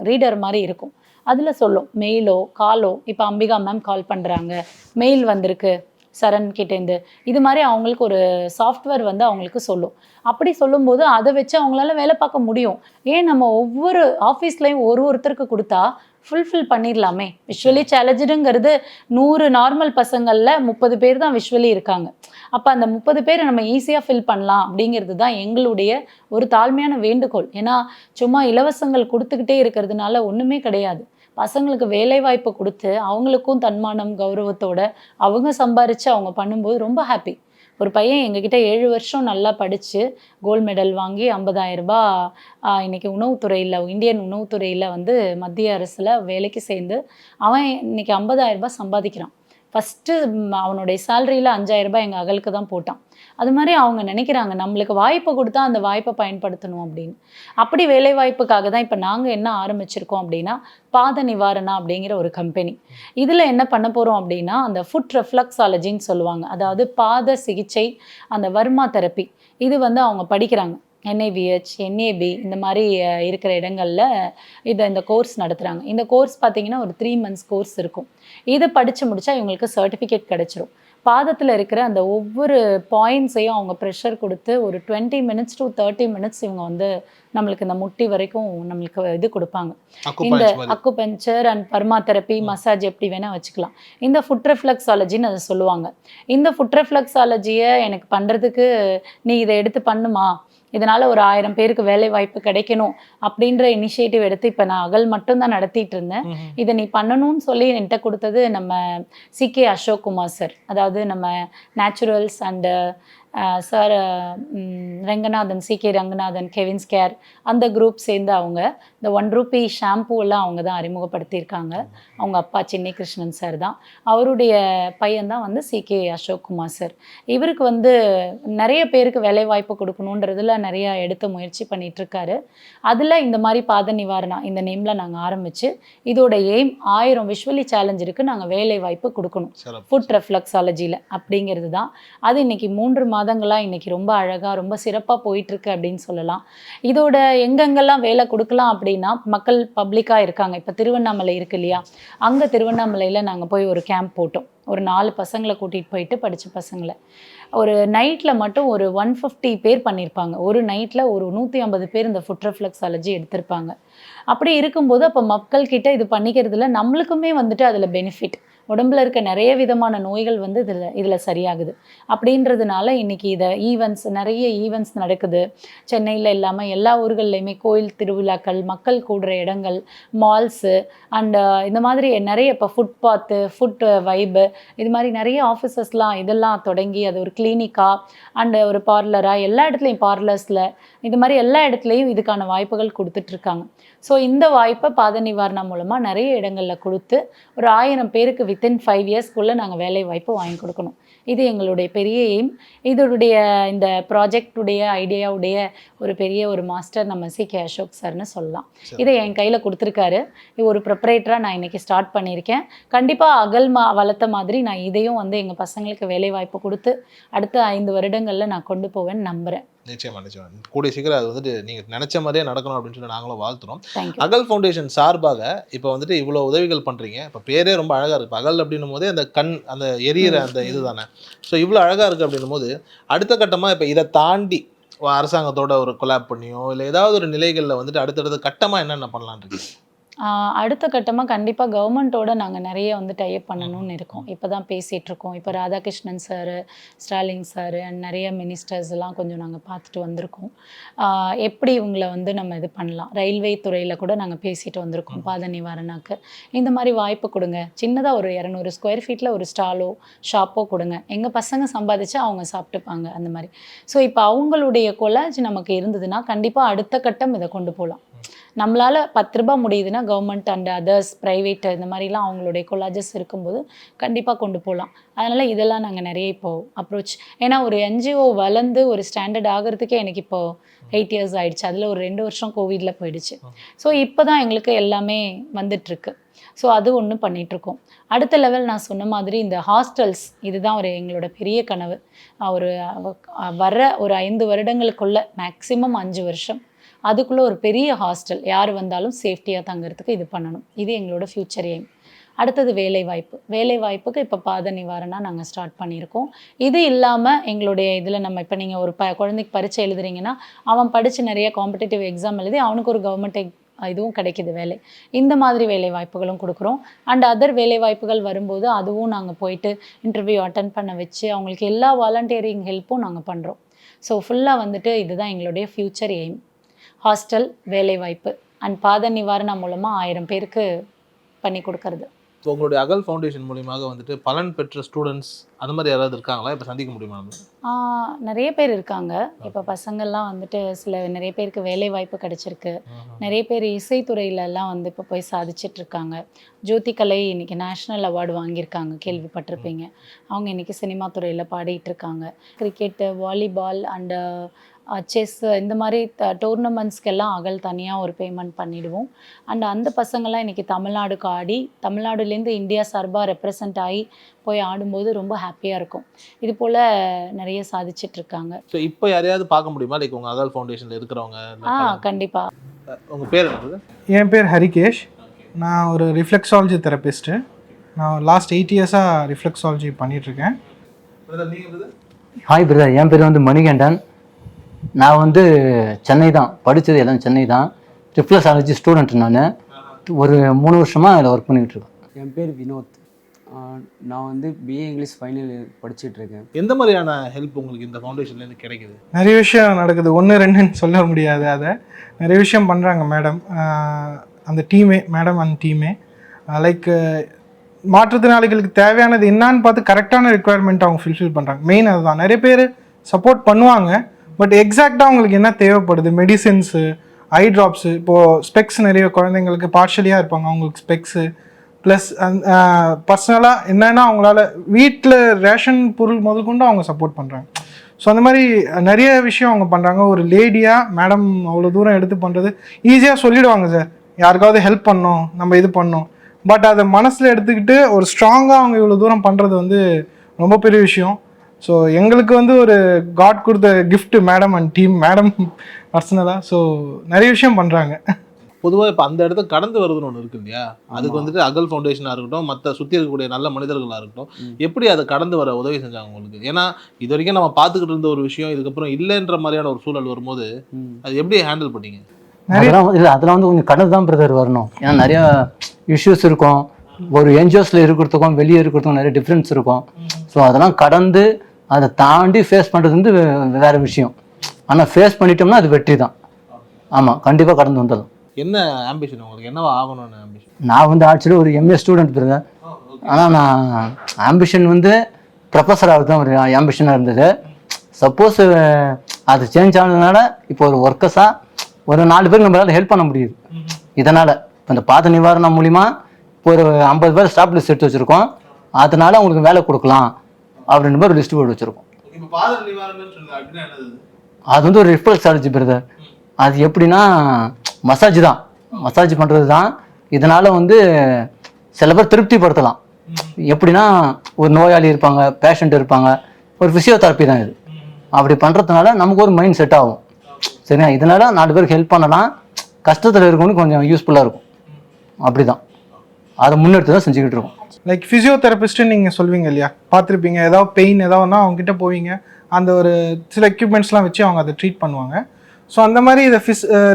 ரீடர் மாதிரி இருக்கும். அதில் சொல்லும் மெயிலோ காலோ. இப்போ அம்பிகா மேம் கால் பண்ணுறாங்க, மெயில் வந்திருக்கு சரண் கிட்டேருந்து, இது மாதிரி அவங்களுக்கு ஒரு சாஃப்ட்வேர் வந்து அவங்களுக்கு சொல்லும். அப்படி சொல்லும்போது அதை வச்சு அவங்களால வேலை பார்க்க முடியும். ஏன் நம்ம ஒவ்வொரு ஆஃபீஸ்லையும் ஒருத்தருக்கு கொடுத்தா ஃபுல்ஃபில் பண்ணிடலாமே. விஷுவலி சேலஞ்சுங்கிறது 100 நார்மல் பசங்களில் 30 பேர் தான் விஷுவலி இருக்காங்க. அப்போ அந்த 30 பேரை நம்ம ஈஸியாக ஃபில் பண்ணலாம் அப்படிங்கிறது தான் எங்களுடைய ஒரு தாழ்மையான வேண்டுகோள். ஏன்னா சும்மா இலவசங்கள் கொடுத்துக்கிட்டே இருக்கிறதுனால ஒன்றுமே கிடையாது. பசங்களுக்கு வேலைவாய்ப்பு கொடுத்து அவங்களுக்கும் தன்மானம் கௌரவத்தோட அவங்க சம்பாரித்து அவங்க பண்ணும்போது ரொம்ப ஹாப்பி. ஒரு பையன் எங்ககிட்ட 7 வருஷம் நல்லா படித்து கோல்டு மெடல் வாங்கி 50,000 ரூபாய் இன்றைக்கி உணவுத்துறையில், இந்தியன் உணவுத்துறையில் வந்து மத்திய அரசில் வேலைக்கு சேர்ந்து அவன் இன்றைக்கி 50,000 ரூபாய் சம்பாதிக்கிறான். ஃபஸ்ட்டு அவனுடைய சேலரியில் 5,000 ரூபாய் எங்கள் அகலுக்கு தான் போட்டான். அது மாதிரி அவங்க நினைக்கிறாங்க நம்மளுக்கு வாய்ப்பு கொடுத்தா அந்த வாய்ப்பை பயன்படுத்தணும் அப்படின்னு. அப்படி வேலைவாய்ப்புக்காக தான் இப்போ நாங்கள் என்ன ஆரம்பிச்சிருக்கோம் அப்படின்னா, பாத நிவாரணா அப்படிங்கிற ஒரு கம்பெனி. இதில் என்ன பண்ண போகிறோம் அப்படின்னா, அந்த ஃபுட் ரெஃப்ளக்ஸாலஜின்னு சொல்லுவாங்க, அதாவது பாத சிகிச்சை, அந்த வர்மா தெரப்பி. இது வந்து அவங்க படிக்கிறாங்க. NIVH, NAB இந்த மாதிரி இருக்கிற இடங்களில் இந்த கோர்ஸ் நடத்துகிறாங்க. இந்த கோர்ஸ் பார்த்திங்கன்னா ஒரு 3 months கோர்ஸ் இருக்கும். இதை படித்து முடித்தா இவங்களுக்கு சர்டிஃபிகேட் கிடச்சிரும். பாதத்தில் இருக்கிற அந்த ஒவ்வொரு பாயிண்ட்ஸையும் அவங்க ப்ரெஷர் கொடுத்து ஒரு 20 minutes to 30 minutes இவங்க வந்து நம்மளுக்கு இந்த முட்டி வரைக்கும் நம்மளுக்கு இது கொடுப்பாங்க. இந்த acupuncture and Burma therapy, massage எப்படி வேணால் வச்சுக்கலாம். இந்த ஃபுட் ரெஃப்ளக்ஸாலஜின்னு அதை சொல்லுவாங்க. இந்த ஃபுட் ரெஃப்ளக்ஸாலஜியை எனக்கு பண்ணுறதுக்கு நீ இதை எடுத்து பண்ணுமா, இதனால் ஒரு 1000 பேருக்கு வேலை வாய்ப்பு கிடைக்கணும் அப்படின்ற இனிஷியேட்டிவ் எடுத்து இப்போ நான் அகல் மட்டும்தான் நடத்திட்டு இருந்தேன். இதை நீ பண்ணணும்னு சொல்லி என்கிட்ட கொடுத்தது நம்ம CK அசோக் குமார் சார். அதாவது நம்ம naturals and sir Ranganathan, CK Ranganathan, Kevin's care அந்த குரூப் சேர்ந்து அவங்க இந்த 1 ரூபி ஷாம்பூலாம் அவங்க தான் அறிமுகப்படுத்தியிருக்காங்க. அவங்க அப்பா சின்னை கிருஷ்ணன் சார் தான். அவருடைய பையன் தான் வந்து CK அசோக் குமார் சார். இவருக்கு வந்து நிறைய பேருக்கு வேலைவாய்ப்பு கொடுக்கணுன்றதுல நிறைய எடுத்து முயற்சி பண்ணிகிட்ருக்காரு. அதில் இந்த மாதிரி பாத நிவாரணா இந்த நேமில் நாங்கள் ஆரம்பித்து இதோட எய்ம் 1000 விஷுவலி சேலஞ்ச் இருக்குது, நாங்கள் வேலைவாய்ப்பு கொடுக்கணும் ஃபுட் ரெஃப்ளெக்ஸாலஜியில் அப்படிங்கிறது தான். அது இன்றைக்கி 3 மாதங்களாக இன்றைக்கி ரொம்ப அழகாக ரொம்ப சிறப்பாக போயிட்டுருக்கு அப்படின்னு சொல்லலாம். இதோட எங்கெங்கெல்லாம் வேலை கொடுக்கலாம் அப்படின்னா மக்கள் பப்ளிக்காக இருக்காங்க. இப்போ திருவண்ணாமலை இருக்கு இல்லையா, அங்கே திருவண்ணாமலையில் நாங்கள் போய் ஒரு கேம்ப் போட்டோம். ஒரு 4 பசங்களை கூட்டிகிட்டு போயிட்டு படித்த பசங்களை ஒரு நைட்டில் மட்டும் ஒரு 150 பேர் பண்ணியிருப்பாங்க. ஒரு நைட்டில் ஒரு 150 பேர் இந்த ஃபுட் ரெஃப்ளெக்ஸாலஜி எடுத்திருப்பாங்க. அப்படி இருக்கும்போது அப்போ மக்கள்கிட்ட இது பண்ணிக்கிறதுல நம்மளுக்குமே வந்துட்டு அதில் பெனிஃபிட், உடம்புல இருக்க நிறைய விதமான நோய்கள் வந்து இதில் சரியாகுது. அப்படின்றதுனால இன்றைக்கி இதை நிறைய ஈவெண்ட்ஸ் நடக்குது. சென்னையில் இல்லாமல் எல்லா ஊர்கள்லையுமே கோயில் திருவிழாக்கள், மக்கள் கூடுற இடங்கள், மால்ஸு அண்டு இந்த மாதிரி நிறைய இப்போ ஃபுட்பாத்து, ஃபுட் வைபு, இது மாதிரி நிறைய ஆஃபீஸஸ்லாம் இதெல்லாம் தொடங்கி அது ஒரு கிளினிக்காக அண்டு ஒரு பார்லராக எல்லா இடத்துலையும் பார்லர்ஸில் இது மாதிரி எல்லா இடத்துலையும் இதுக்கான வாய்ப்புகள் கொடுத்துட்ருக்காங்க. ஸோ இந்த வாய்ப்பை பாத நிவாரணா மூலமாக நிறைய இடங்களில் கொடுத்து ஒரு 1000 பேருக்கு வித்தின் 5 இயர்ஸ்க்குள்ளே நாங்கள் வேலை வாய்ப்பு வாங்கி கொடுக்கணும். இது எங்களுடைய பெரிய எய்ம். இதோடைய இந்த ப்ராஜெக்டுடைய ஐடியாவுடைய ஒரு பெரிய ஒரு மாஸ்டர் நம்ம CK அசோக் சார்னு சொல்லலாம். இதை என் கையில் கொடுத்துருக்காரு. இது ஒரு ப்ரிப்பரேட்டராக நான் இன்றைக்கி ஸ்டார்ட் பண்ணியிருக்கேன். கண்டிப்பாக வளர்த்த மாதிரி நான் இதையும் வந்து எங்கள் பசங்களுக்கு வேலை வாய்ப்பு கொடுத்து அடுத்த 5 வருடங்களில் நான் கொண்டு போவேன்னு நம்புகிறேன். நிச்சயமா. கூடிய சீக்கிரம் அது வந்துட்டு நீங்கள் நினச்ச மாதிரியே நடக்கணும் அப்படின்னு சொல்லி நாங்களும் வாழ்த்துறோம். அகல் ஃபவுண்டேஷன் சார்பாக இப்போ வந்துட்டு இவ்வளோ உதவிகள் பண்ணுறீங்க. இப்போ பேரே ரொம்ப அழகாக இருக்குது. அகல் அப்படின்னும் போதே அந்த கண் அந்த எரியிற அந்த இது தானே. ஸோ இவ்வளோ அழகாக இருக்குது அப்படின்னும் போது அடுத்த கட்டமாக இப்போ இதை தாண்டி அரசாங்கத்தோட ஒரு கொலாப் பண்ணியோ இல்லை ஏதாவது ஒரு நிலைகளில் வந்துட்டு அடுத்தடுத்த கட்டமாக என்னென்ன பண்ணலான்னு இருக்கு? அடுத்த கட்டமாக கண்டிப்பாக கவர்மெண்ட்டோட நாங்கள் நிறைய வந்து டைப் பண்ணணும்னு இருக்கோம். இப்போ தான் பேசிகிட்ருக்கோம். இப்போ Radhakrishnan sir, Stalin sir and நிறைய மினிஸ்டர்ஸ் எல்லாம் கொஞ்சம் நாங்கள் பார்த்துட்டு வந்திருக்கோம். எப்படி இவங்களை வந்து நம்ம இது பண்ணலாம், ரயில்வே துறையில் கூட நாங்கள் பேசிட்டு வந்திருக்கோம். பாத நிவாரணாக்கு இந்த மாதிரி வாய்ப்பு கொடுங்க, சின்னதாக ஒரு 200 ஸ்கொயர் ஃபீட்டில் ஒரு ஸ்டாலோ ஷாப்போ கொடுங்க, எங்கள் பசங்க சம்பாதிச்சு அவங்க சாப்பிட்டுப்பாங்க அந்த மாதிரி. ஸோ இப்போ அவங்களுடைய கொலாஜ் நமக்கு இருந்ததுன்னா கண்டிப்பாக அடுத்த கட்டம் இதை கொண்டு போகலாம். நம்மளால் 10 ரூபா முடியுதுன்னா கவர்மெண்ட் அண்ட் அதர்ஸ் ப்ரைவேட் இந்த மாதிரிலாம் அவங்களுடைய கொலாஜஸ் இருக்கும்போது கண்டிப்பாக கொண்டு போகலாம். அதனால் இதெல்லாம் நாங்கள் நிறைய இப்போது அப்ரோச், ஏன்னா ஒரு NGO வளர்ந்து ஒரு ஸ்டாண்டர்ட் ஆகிறதுக்கே எனக்கு இப்போது 8 இயர்ஸ் ஆகிடுச்சு. அதில் ஒரு 2 வருஷம் கோவிடில் போயிடுச்சு. ஸோ இப்போ தான் எங்களுக்கு எல்லாமே வந்துட்டுருக்கு. ஸோ அது ஒன்று பண்ணிகிட்ருக்கோம். அடுத்த லெவல் நான் சொன்ன மாதிரி இந்த ஹாஸ்டல்ஸ், இதுதான் எங்களோட பெரிய கனவு. ஒரு வர ஒரு 5 வருடங்களுக்குள்ளே மேக்ஸிமம் 5 வருஷம் அதுக்குள்ளே ஒரு பெரிய ஹாஸ்டல் யார் வந்தாலும் சேஃப்டியாக தங்குறதுக்கு இது பண்ணணும். இது எங்களோட ஃப்யூச்சர் எய்ம். அடுத்தது வேலைவாய்ப்புக்கு இப்போ பாத நிவாரணா நாங்கள் ஸ்டார்ட் பண்ணியிருக்கோம். இது இல்லாமல் எங்களுடைய இதில் நம்ம இப்போ நீங்கள் ஒரு குழந்தைக்கு பரீட்சை எழுதுறீங்கன்னா அவன் படித்து நிறைய காம்படிட்டிவ் எக்ஸாம் எழுதி அவனுக்கு ஒரு கவர்மெண்ட் இதுவும் கிடைக்கிது வேலை. இந்த மாதிரி வேலை வாய்ப்புகளும் கொடுக்குறோம். அண்ட் அதர் வேலை வாய்ப்புகள் வரும்போது அதுவும் நாங்கள் போயிட்டு இன்டர்வியூ அட்டன் பண்ண வச்சு அவங்களுக்கு எல்லா வாலண்டியரிங் ஹெல்ப்பும் நாங்கள் பண்ணுறோம். ஸோ ஃபுல்லாக வந்துட்டு இதுதான் எங்களுடைய ஃப்யூச்சர் எய்ம். ஹாஸ்டல், வேலைவாய்ப்பு அண்ட் பாத நிவாரணா மூலமாக 1000 பேருக்கு பண்ணி கொடுக்கறது. ஸோ உங்களுடைய அகல் ஃபவுண்டேஷன் மூலியமாக வந்துட்டு பலன் பெற்ற ஸ்டூடெண்ட்ஸ் அந்த மாதிரி யாராவது இருக்காங்களா இப்போ சந்திக்க முடியுமா? நிறைய பேர் இருக்காங்க. இப்போ பசங்கள்லாம் வந்துட்டு நிறைய பேருக்கு வேலை வாய்ப்பு கிடச்சிருக்கு. நிறைய பேர் இசைத்துறையிலலாம் வந்து இப்போ போய் சாதிச்சிட்ருக்காங்க. ஜோதிகலை இன்றைக்கி நேஷ்னல் அவார்டு வாங்கியிருக்காங்க, கேள்விப்பட்டிருப்பீங்க. அவங்க இன்றைக்கி சினிமா துறையில் பாடிட்டுருக்காங்க. கிரிக்கெட்டு, வாலிபால் அண்டு செஸ் இந்த மாதிரி டோர்னமெண்ட்ஸ்க்கெல்லாம் அகல் தனியாக ஒரு பேமெண்ட் பண்ணிவிடுவோம். அண்ட் அந்த பசங்கள்லாம் இன்றைக்கி தமிழ்நாடுக்கு ஆடி தமிழ்நாடுலேருந்து இந்தியா சார்பாக ரெப்ரசன்ட் ஆகி போய் ஆடும்போது ரொம்ப ஹாப்பியாக இருக்கும். இது போல் நிறைய சாதிச்சிட்ருக்காங்க. ஸோ இப்போ யாரையாவது பார்க்க முடியுமா, லைக் உங்கள் அகல் ஃபவுண்டேஷனில் இருக்கிறவங்க? கண்டிப்பாக. உங்கள் பேர் என்னது? என் பேர் ஹரிகேஷ். நான் ஒரு ரிஃப்ளெக்ஸாலஜி தெரபிஸ்ட்டு. நான் லாஸ்ட் 8 இயர்ஸாக ரிஃப்ளெக்ஸாலஜி பண்ணிகிட்ருக்கேன். ஹாய் பிரதர், என் பேர் வந்து மணிகண்டன். நான் வந்து சென்னை தான் படித்தது, எல்லாம் சென்னை தான். Reflexology student. நான் ஒரு 3 வருஷமாக அதில் ஒர்க் பண்ணிகிட்ருக்கேன். என் பேர் வினோத். நான் வந்து BA இங்கிலீஷ் ஃபைனல் படிச்சுட்ருக்கேன். எந்த மாதிரியான ஹெல்ப் உங்களுக்கு இந்த ஃபவுண்டேஷன்லேருந்து கிடைக்குது? நிறைய விஷயம் நடக்குது, 1 2ன்னு சொல்ல முடியாது. அதை நிறைய விஷயம் பண்ணுறாங்க மேடம், அந்த டீமே, மேடம் அந்த டீமே. லைக் மாற்றுத்திறனாளிகளுக்கு தேவையானது என்னான்னு பார்த்து கரெக்டான ரெக்குவயர்மெண்ட் அவங்க ஃபில்ஃபில் பண்ணுறாங்க. மெயின் அதுதான். நிறைய பேர் சப்போர்ட் பண்ணுவாங்க. பட் எக்ஸாக்டாக அவங்களுக்கு என்ன தேவைப்படுது, மெடிசின்ஸு, ஐ ட்ராப்ஸு, இப்போது ஸ்பெக்ஸ் நிறைய குழந்தைங்களுக்கு பார்ஷலியாக இருப்பாங்க, அவங்களுக்கு ஸ்பெக்ஸு ப்ளஸ் பர்சனலாக என்னென்னா அவங்களால வீட்டில் ரேஷன் பொருள் முதல் கொண்டு அவங்க சப்போர்ட் பண்ணுறாங்க. ஸோ அந்த மாதிரி நிறைய விஷயம் அவங்க பண்ணுறாங்க. ஒரு லேடியாக மேடம் அவ்வளோ தூரம் எடுத்து பண்ணுறது ஈஸியாக சொல்லிவிடுவாங்க, சார் யாருக்காவது ஹெல்ப் பண்ணோம், நம்ம இது பண்ணோம். பட் அதை மனசில் எடுத்துக்கிட்டு ஒரு ஸ்ட்ராங்காக அவங்க இவ்வளோ தூரம் பண்ணுறது வந்து ரொம்ப பெரிய விஷயம். ஸோ எங்களுக்கு வந்து ஒரு காட் கொடுத்த gift madam and team, madam பர்சனலாக. ஸோ நிறைய விஷயம் பண்ணுறாங்க. பொதுவாக இப்போ அந்த இடத்த கடந்து வருதுன்னு ஒன்று இருக்கு இல்லையா, அதுக்கு வந்துட்டு அகல் ஃபவுண்டேஷனாக இருக்கட்டும், மற்ற சுற்றி இருக்கக்கூடிய நல்ல மனிதர்களாக இருக்கட்டும், எப்படி அதை கடந்து வர உதவி செஞ்சாங்க உங்களுக்கு? ஏன்னா இது வரைக்கும் நம்ம பார்த்துக்கிட்டு இருந்த ஒரு விஷயம் இதுக்கப்புறம் இல்லைன்ற மாதிரியான ஒரு சூழல் வரும்போது அது எப்படி ஹேண்டில் பண்ணீங்க? அதெல்லாம் வந்து கொஞ்சம் கடந்து தான் பிரதர் வரணும். ஏன்னா நிறைய இஷ்யூஸ் இருக்கும், ஒரு என்ஜிஓஸில் இருக்கிறதுக்கும் வெளியே இருக்கிறதுக்கும் நிறைய டிஃப்ரென்ஸ் இருக்கும். ஸோ அதெல்லாம் கடந்து அதை தாண்டி ஃபேஸ் பண்ணுறது வந்து வேறு விஷயம். ஆனால் ஃபேஸ் பண்ணிட்டோம்னா அது வெற்றி தான். ஆமாம், கண்டிப்பாக கடந்து வந்துடலாம். என்ன ஆம்பிஷன் உங்களுக்கு, என்னவா ஆகணும்னு ஆம்பிஷன்? நான் வந்து ஆக்சுவலி ஒரு எம்ஏ ஸ்டூடெண்ட் பிரதர். ஆனால் நான் ஆம்பிஷன் வந்து ப்ரொஃபஸர் ஆகுது தான் ஒரு ஆம்பிஷனாக இருந்தது. சப்போஸ் அது சேஞ்ச் ஆனதுனால இப்போ ஒரு ஒர்க்கர்ஸாக ஒரு 4 பேருக்கு நம்மளால் ஹெல்ப் பண்ண முடியுது. இதனால் இப்போ இந்த பாத நிவாரணம் மூலிமா ஒரு 50 பேர் ஸ்டாப் லிஸ்ட் எடுத்து வச்சுருக்கோம். அதனால அவங்களுக்கு வேலை கொடுக்கலாம் அப்படின்ற மாதிரி ஒரு லிஸ்ட் போட்டு வச்சுருக்கோம். அது வந்து ஒரு ரிஃப்ளெக்ஸாலஜி பிரதர். அது எப்படின்னா மசாஜ் தான், மசாஜ் பண்ணுறது தான். இதனால் வந்து சில பேர் திருப்திப்படுத்தலாம். எப்படின்னா ஒரு நோயாளி இருப்பாங்க, பேஷண்ட் இருப்பாங்க, ஒரு ஃபிசியோதெரப்பி தான் இது. அப்படி பண்ணுறதுனால நமக்கு ஒரு மைண்ட் செட் ஆகும். சரியா, இதனால் 4 பேருக்கு ஹெல்ப் பண்ணலாம், கஷ்டத்தில் இருக்கவனுக்கு கொஞ்சம் யூஸ்ஃபுல்லாக இருக்கும். அப்படி தான் அதை முன்னெடுத்து தான் செஞ்சுக்கிட்டு இருக்கோம். லைக் ஃபிசியோதெரபிஸ்ட்டு நீங்கள் சொல்வீங்க இல்லையா, பார்த்துருப்பீங்க, ஏதாவது பெயின் ஏதாவதுனா அவங்ககிட்ட போவீங்க, அந்த ஒரு சில எக்யூப்மெண்ட்ஸ்லாம் வச்சு அவங்க அதை ட்ரீட் பண்ணுவாங்க. ஸோ அந்த மாதிரி இதை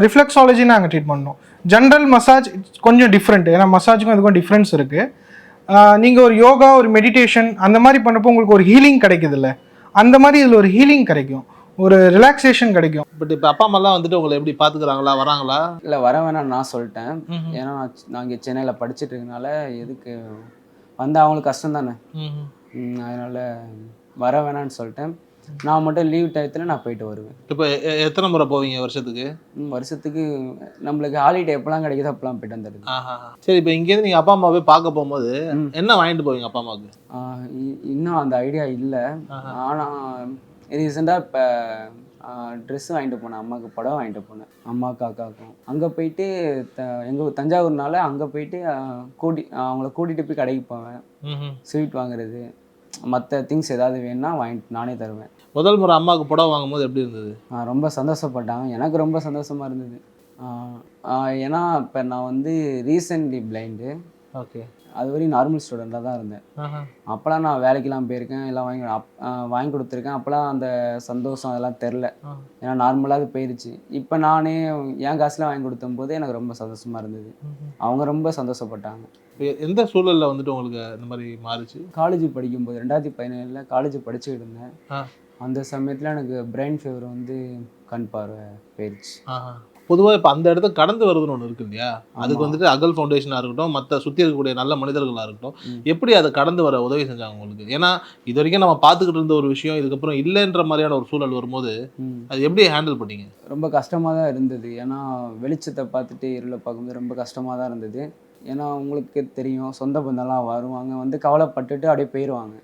ரிஃப்ளெக்ஸாலஜி நாங்கள் ட்ரீட் பண்ணோம். ஜென்ரல் மசாஜ் கொஞ்சம் டிஃப்ரெண்ட், ஏன்னா மசாஜுக்கும் இதுக்கும் டிஃப்ரென்ஸ் இருக்குது. நீங்கள் ஒரு யோகா, ஒரு மெடிடேஷன் அந்த மாதிரி பண்ணப்போ உங்களுக்கு ஒரு ஹீலிங் கிடைக்குதுல்ல, அந்த மாதிரி இதில் ஒரு ஹீலிங் கிடைக்கும், ஒரு ரிலாக்ஸேஷன் கிடைக்கும். பட் இப்போ அப்பா அம்மாலாம் வந்துட்டு உங்களை எப்படி பார்த்துக்கிறாங்களா, வராங்களா? இல்லை, வர வேணாம்னு நான் சொல்லிட்டேன். ஏன்னா நான் இங்கே சென்னையில் படிச்சுட்டு இருக்கனால எதுக்கு வந்தால் அவங்களுக்கு கஷ்டம் தானே. அதனால் வர வேணான்னு சொல்லிட்டேன். நான் மட்டும் லீவ் டயத்தில் நான் போயிட்டு வருவேன். இப்போ எத்தனை முறை போவீங்க வருஷத்துக்கு? வருஷத்துக்கு நம்மளுக்கு ஹாலிடே எப்போலாம் கிடைக்குதோ அப்போலாம் போயிட்டு வந்துடுது. சரி, இப்போ இங்கேருந்து நீங்கள் அப்பா அம்மாவே பார்க்க போகும்போது என்ன வாங்கிட்டு போவீங்க அப்பா அம்மாவுக்கு? இன்னும் அந்த ஐடியா இல்லை. ஆனால் ரீசெண்டாக இப்போ ட்ரெஸ்ஸு வாங்கிட்டு போனேன், அம்மாவுக்கு புடவை வாங்கிட்டு போனேன், அம்மாவுக்கு அக்காவுக்கும். அங்கே போயிட்டு எங்கள் தஞ்சாவூர்னால அங்கே போயிட்டு அவங்கள கூட்டிகிட்டு போய் கடைக்கு போவேன், ஸ்வீட் வாங்குறது, மற்ற திங்ஸ் ஏதாவது வேணும்னா வாங்கிட்டு நானே தருவேன். முதல் முறை அம்மாவுக்கு புடவை வாங்கும்போது எப்படி இருந்தது? ரொம்ப சந்தோஷப்பட்டாங்க, எனக்கு ரொம்ப சந்தோஷமாக இருந்தது. ஏன்னா இப்போ நான் வந்து ரீசென்ட்லி பிளைண்டு. ஓகே. அது வரையும் நார்மல் ஸ்டூடெண்ட்டாக தான் இருந்தேன். அப்போலாம் நான் வேலைக்கெலாம் போயிருக்கேன், எல்லாம் வாங்கி கொடுத்துருக்கேன். அப்போலாம் அந்த சந்தோஷம் அதெல்லாம் தெரில, ஏன்னா நார்மலாக அது போயிடுச்சு. இப்போ நானே என் காசுல வாங்கி கொடுத்தம்போது எனக்கு ரொம்ப சந்தோஷமாக இருந்தது, அவங்க ரொம்ப சந்தோஷப்பட்டாங்க. எந்த சூழலில் வந்துட்டு உங்களுக்கு இந்த மாதிரி மாறிச்சு? காலேஜ் படிக்கும்போது 2017 காலேஜ் படிச்சுக்கிட்டு இருந்தேன். அந்த சமயத்தில் எனக்கு பிரெயின் ஃபீவர் வந்து கண் பார்வை போயிடுச்சு. பொதுவாக இப்போ அந்த இடத்த கடந்து வருதுன்னு ஒன்று இருக்கு இல்லையா, அதுக்கு வந்துட்டு அகல் ஃபவுண்டேஷனாக இருக்கட்டும், மற்ற சுற்றி இருக்கக்கூடிய நல்ல மனிதர்களாக இருக்கட்டும், எப்படி அதை கடந்து வர உதவி செஞ்சாங்க உங்களுக்கு? ஏன்னா இது வரைக்கும் நம்ம பார்த்துக்கிட்டு இருந்த ஒரு விஷயம் இதுக்கப்புறம் இல்லைன்ற மாதிரியான ஒரு சூழல் வரும்போது அது எப்படி ஹேண்டில் பண்ணீங்க? ரொம்ப கஷ்டமாக தான் இருந்தது. ஏன்னா வெளிச்சத்தை பார்த்துட்டு இருளை பார்க்கும்போது ரொம்ப கஷ்டமாக தான் இருந்தது. ஏன்னா உங்களுக்கு தெரியும், சொந்த பந்தம்லாம் வருவாங்க, வந்து கவலைப்பட்டுட்டு அப்படியே போயிடுவாங்க.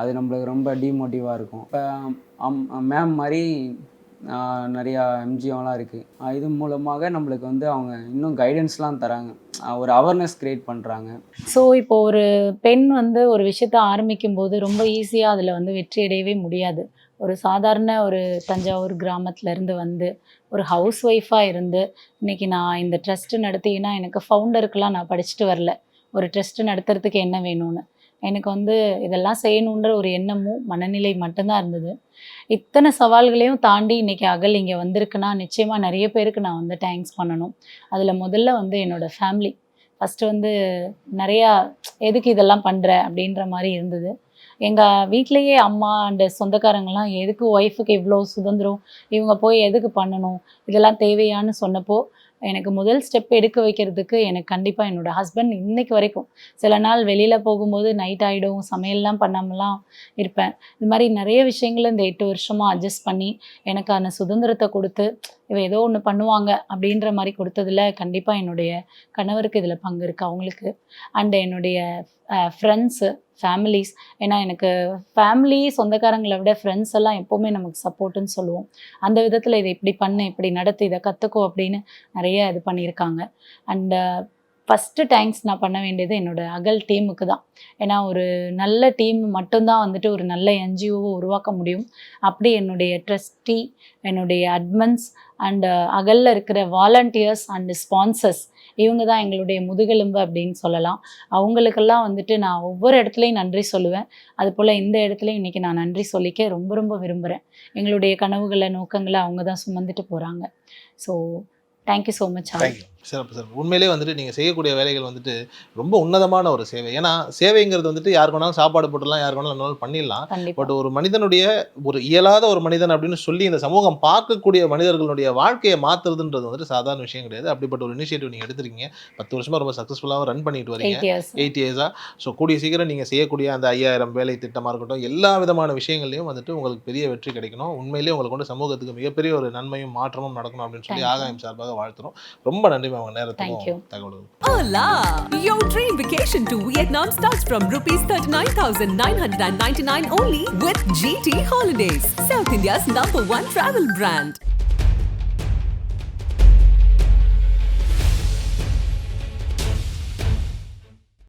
அது நம்மளுக்கு ரொம்ப டிமோட்டிவாக இருக்கும். இப்போ மேம் மாதிரி நிறையா எம்ஜிஓலாம் இருக்குது. இது மூலமாக நம்மளுக்கு வந்து அவங்க இன்னும் கைடன்ஸ்லாம் தராங்க, ஒரு அவேர்னஸ் க்ரியேட் பண்ணுறாங்க. ஸோ இப்போ ஒரு பெண் வந்து ஒரு விஷயத்த ஆரம்பிக்கும் போது ரொம்ப ஈஸியாக அதில் வந்து வெற்றி அடையவே முடியாது. ஒரு சாதாரண ஒரு தஞ்சாவூர் கிராமத்துலேருந்து வந்து ஒரு ஹவுஸ் ஒய்ஃபாக இருந்து இன்றைக்கி நான் இந்த ட்ரஸ்ட்டு நடத்தினா எனக்கு ஃபவுண்டருக்கெலாம் நான் படிச்சுட்டு வரல, ஒரு ட்ரஸ்ட்டு நடத்துறதுக்கு என்ன வேணும்னு எனக்கு வந்து இதெல்லாம் செய்யணுன்ற ஒரு எண்ணமும் மனநிலை மட்டும்தான் இருந்தது. இத்தனை சவால்களையும் தாண்டி இன்றைக்கி அகல் இங்கே வந்திருக்குன்னா நிச்சயமாக நிறைய பேருக்கு நான் வந்து தேங்க்ஸ் பண்ணணும். அதில் முதல்ல வந்து என்னோடய ஃபேமிலி ஃபஸ்ட்டு வந்து நிறையா எதுக்கு இதெல்லாம் பண்ணுற அப்படின்ற மாதிரி இருந்தது. எங்கள் வீட்டிலையே அம்மா அண்ட் சொந்தக்காரங்கள்லாம் எதுக்கு ஒய்ஃபுக்கு இவ்வளோ சுதந்திரம், இவங்க போய் எதுக்கு பண்ணணும், இதெல்லாம் தேவையான்னு சொன்னப்போ எனக்கு முதல் ஸ்டெப் எடுக்க வைக்கிறதுக்கு எனக்கு கண்டிப்பாக என்னோடய ஹஸ்பண்ட் இன்னைக்கு வரைக்கும். சில நாள் வெளியில் போகும்போது நைட் ஆகிடும், சமையல்லாம் பண்ணாமலாம் இருப்பேன். இது மாதிரி நிறைய விஷயங்களை இந்த 8 வருஷமாக அட்ஜஸ்ட் பண்ணி எனக்கான சுதந்திரத்தை கொடுத்து இவ ஏதோ ஒன்று பண்ணுவாங்க அப்படின்ற மாதிரி கொடுத்ததில் கண்டிப்பாக என்னுடைய கணவருக்கு இதில் பங்கு இருக்குது, அவங்களுக்கு. அண்ட் என்னுடைய ஃப்ரெண்ட்ஸு, ஃபேமிலிஸ். ஏன்னா எனக்கு ஃபேமிலி, சொந்தக்காரங்களை விட ஃப்ரெண்ட்ஸ் எல்லாம் எப்போவுமே நமக்கு சப்போர்ட்டுன்னு சொல்லுவோம். அந்த விதத்தில் இதை இப்படி பண்ணு, இப்படி நடத்து, இதை கற்றுக்கோ அப்படின்னு நிறைய இது பண்ணியிருக்காங்க. அண்டு ஃபஸ்ட்டு தேங்க்ஸ் நான் பண்ண வேண்டியது என்னோடய அகல் டீமுக்கு தான். ஏன்னா ஒரு நல்ல டீம் மட்டும்தான் வந்துட்டு ஒரு நல்ல என்ஜிஓவை உருவாக்க முடியும். அப்படி என்னுடைய ட்ரஸ்டி, என்னுடைய அட்மன்ஸ் அண்டு அகலில் இருக்கிற வாலண்டியர்ஸ் அண்டு ஸ்பான்சர்ஸ், இவங்க தான் எங்களுடைய முதுகெலும்பு அப்படின்னு சொல்லலாம். அவங்களுக்கெல்லாம் வந்துட்டு நான் ஒவ்வொரு இடத்துலையும் நன்றி சொல்லுவேன். அதுபோல் இந்த இடத்துலையும் இன்றைக்கி நான் நன்றி சொல்லிக்க ரொம்ப ரொம்ப விரும்புகிறேன். எங்களுடைய கனவுகளை, நோக்கங்களை அவங்க தான் சுமந்துட்டு போகிறாங்க. So thank you so much. Thank you. சிறப்பு சார். உண்மையிலேயே வந்துட்டு நீங்கள் செய்யக்கூடிய வேலைகள் வந்துட்டு ரொம்ப உன்னதமான ஒரு சேவை. ஏன்னா சேவைங்கிறது வந்துட்டு யாருக்கு வேணாலும் சாப்பாடு போட்டுடலாம், யாருக்கு வேணாலும் என்ன பண்ணிடலாம். பட் ஒரு மனிதனுடைய ஒரு இயலாத ஒரு மனிதன் அப்படின்னு சொல்லி இந்த சமூகம் பார்க்கக்கூடிய மனிதர்களுடைய வாழ்க்கையை மாற்றுறதுன்றது வந்துட்டு சாதாரண விஷயம் கிடையாது. அப்படிப்பட்ட ஒரு இனிஷியேட்டிவ் நீங்கள் எடுத்துருக்கீங்க. 10 வருஷமாக ரொம்ப சக்ஸஸ்ஃபுல்லாக ரன் பண்ணிட்டு வரீங்க. 8 இயர்ஸாக. ஸோ கூடிய சீக்கிரம் நீங்கள் செய்யக்கூடிய அந்த 5000 வேலை திட்டமாக இருக்கட்டும், எல்லா விதமான விஷயங்கள்லையும் வந்துட்டு உங்களுக்கு பெரிய வெற்றி கிடைக்கணும். உண்மையிலேயே உங்களுக்கு கொண்டு சமூகத்துக்கு மிகப்பெரிய ஒரு நன்மையும் மாற்றமும் நடக்கணும் அப்படின்னு சொல்லி ஆகாயம் சார்பாக வாழ்த்துறோம். ரொம்ப நன்றி அவங்க நேரத்துக்கும் தகவல்கள். Hola! Your dream vacation to Vietnam starts from rupees 39,999 only with GT Holidays, South India's #1 travel brand.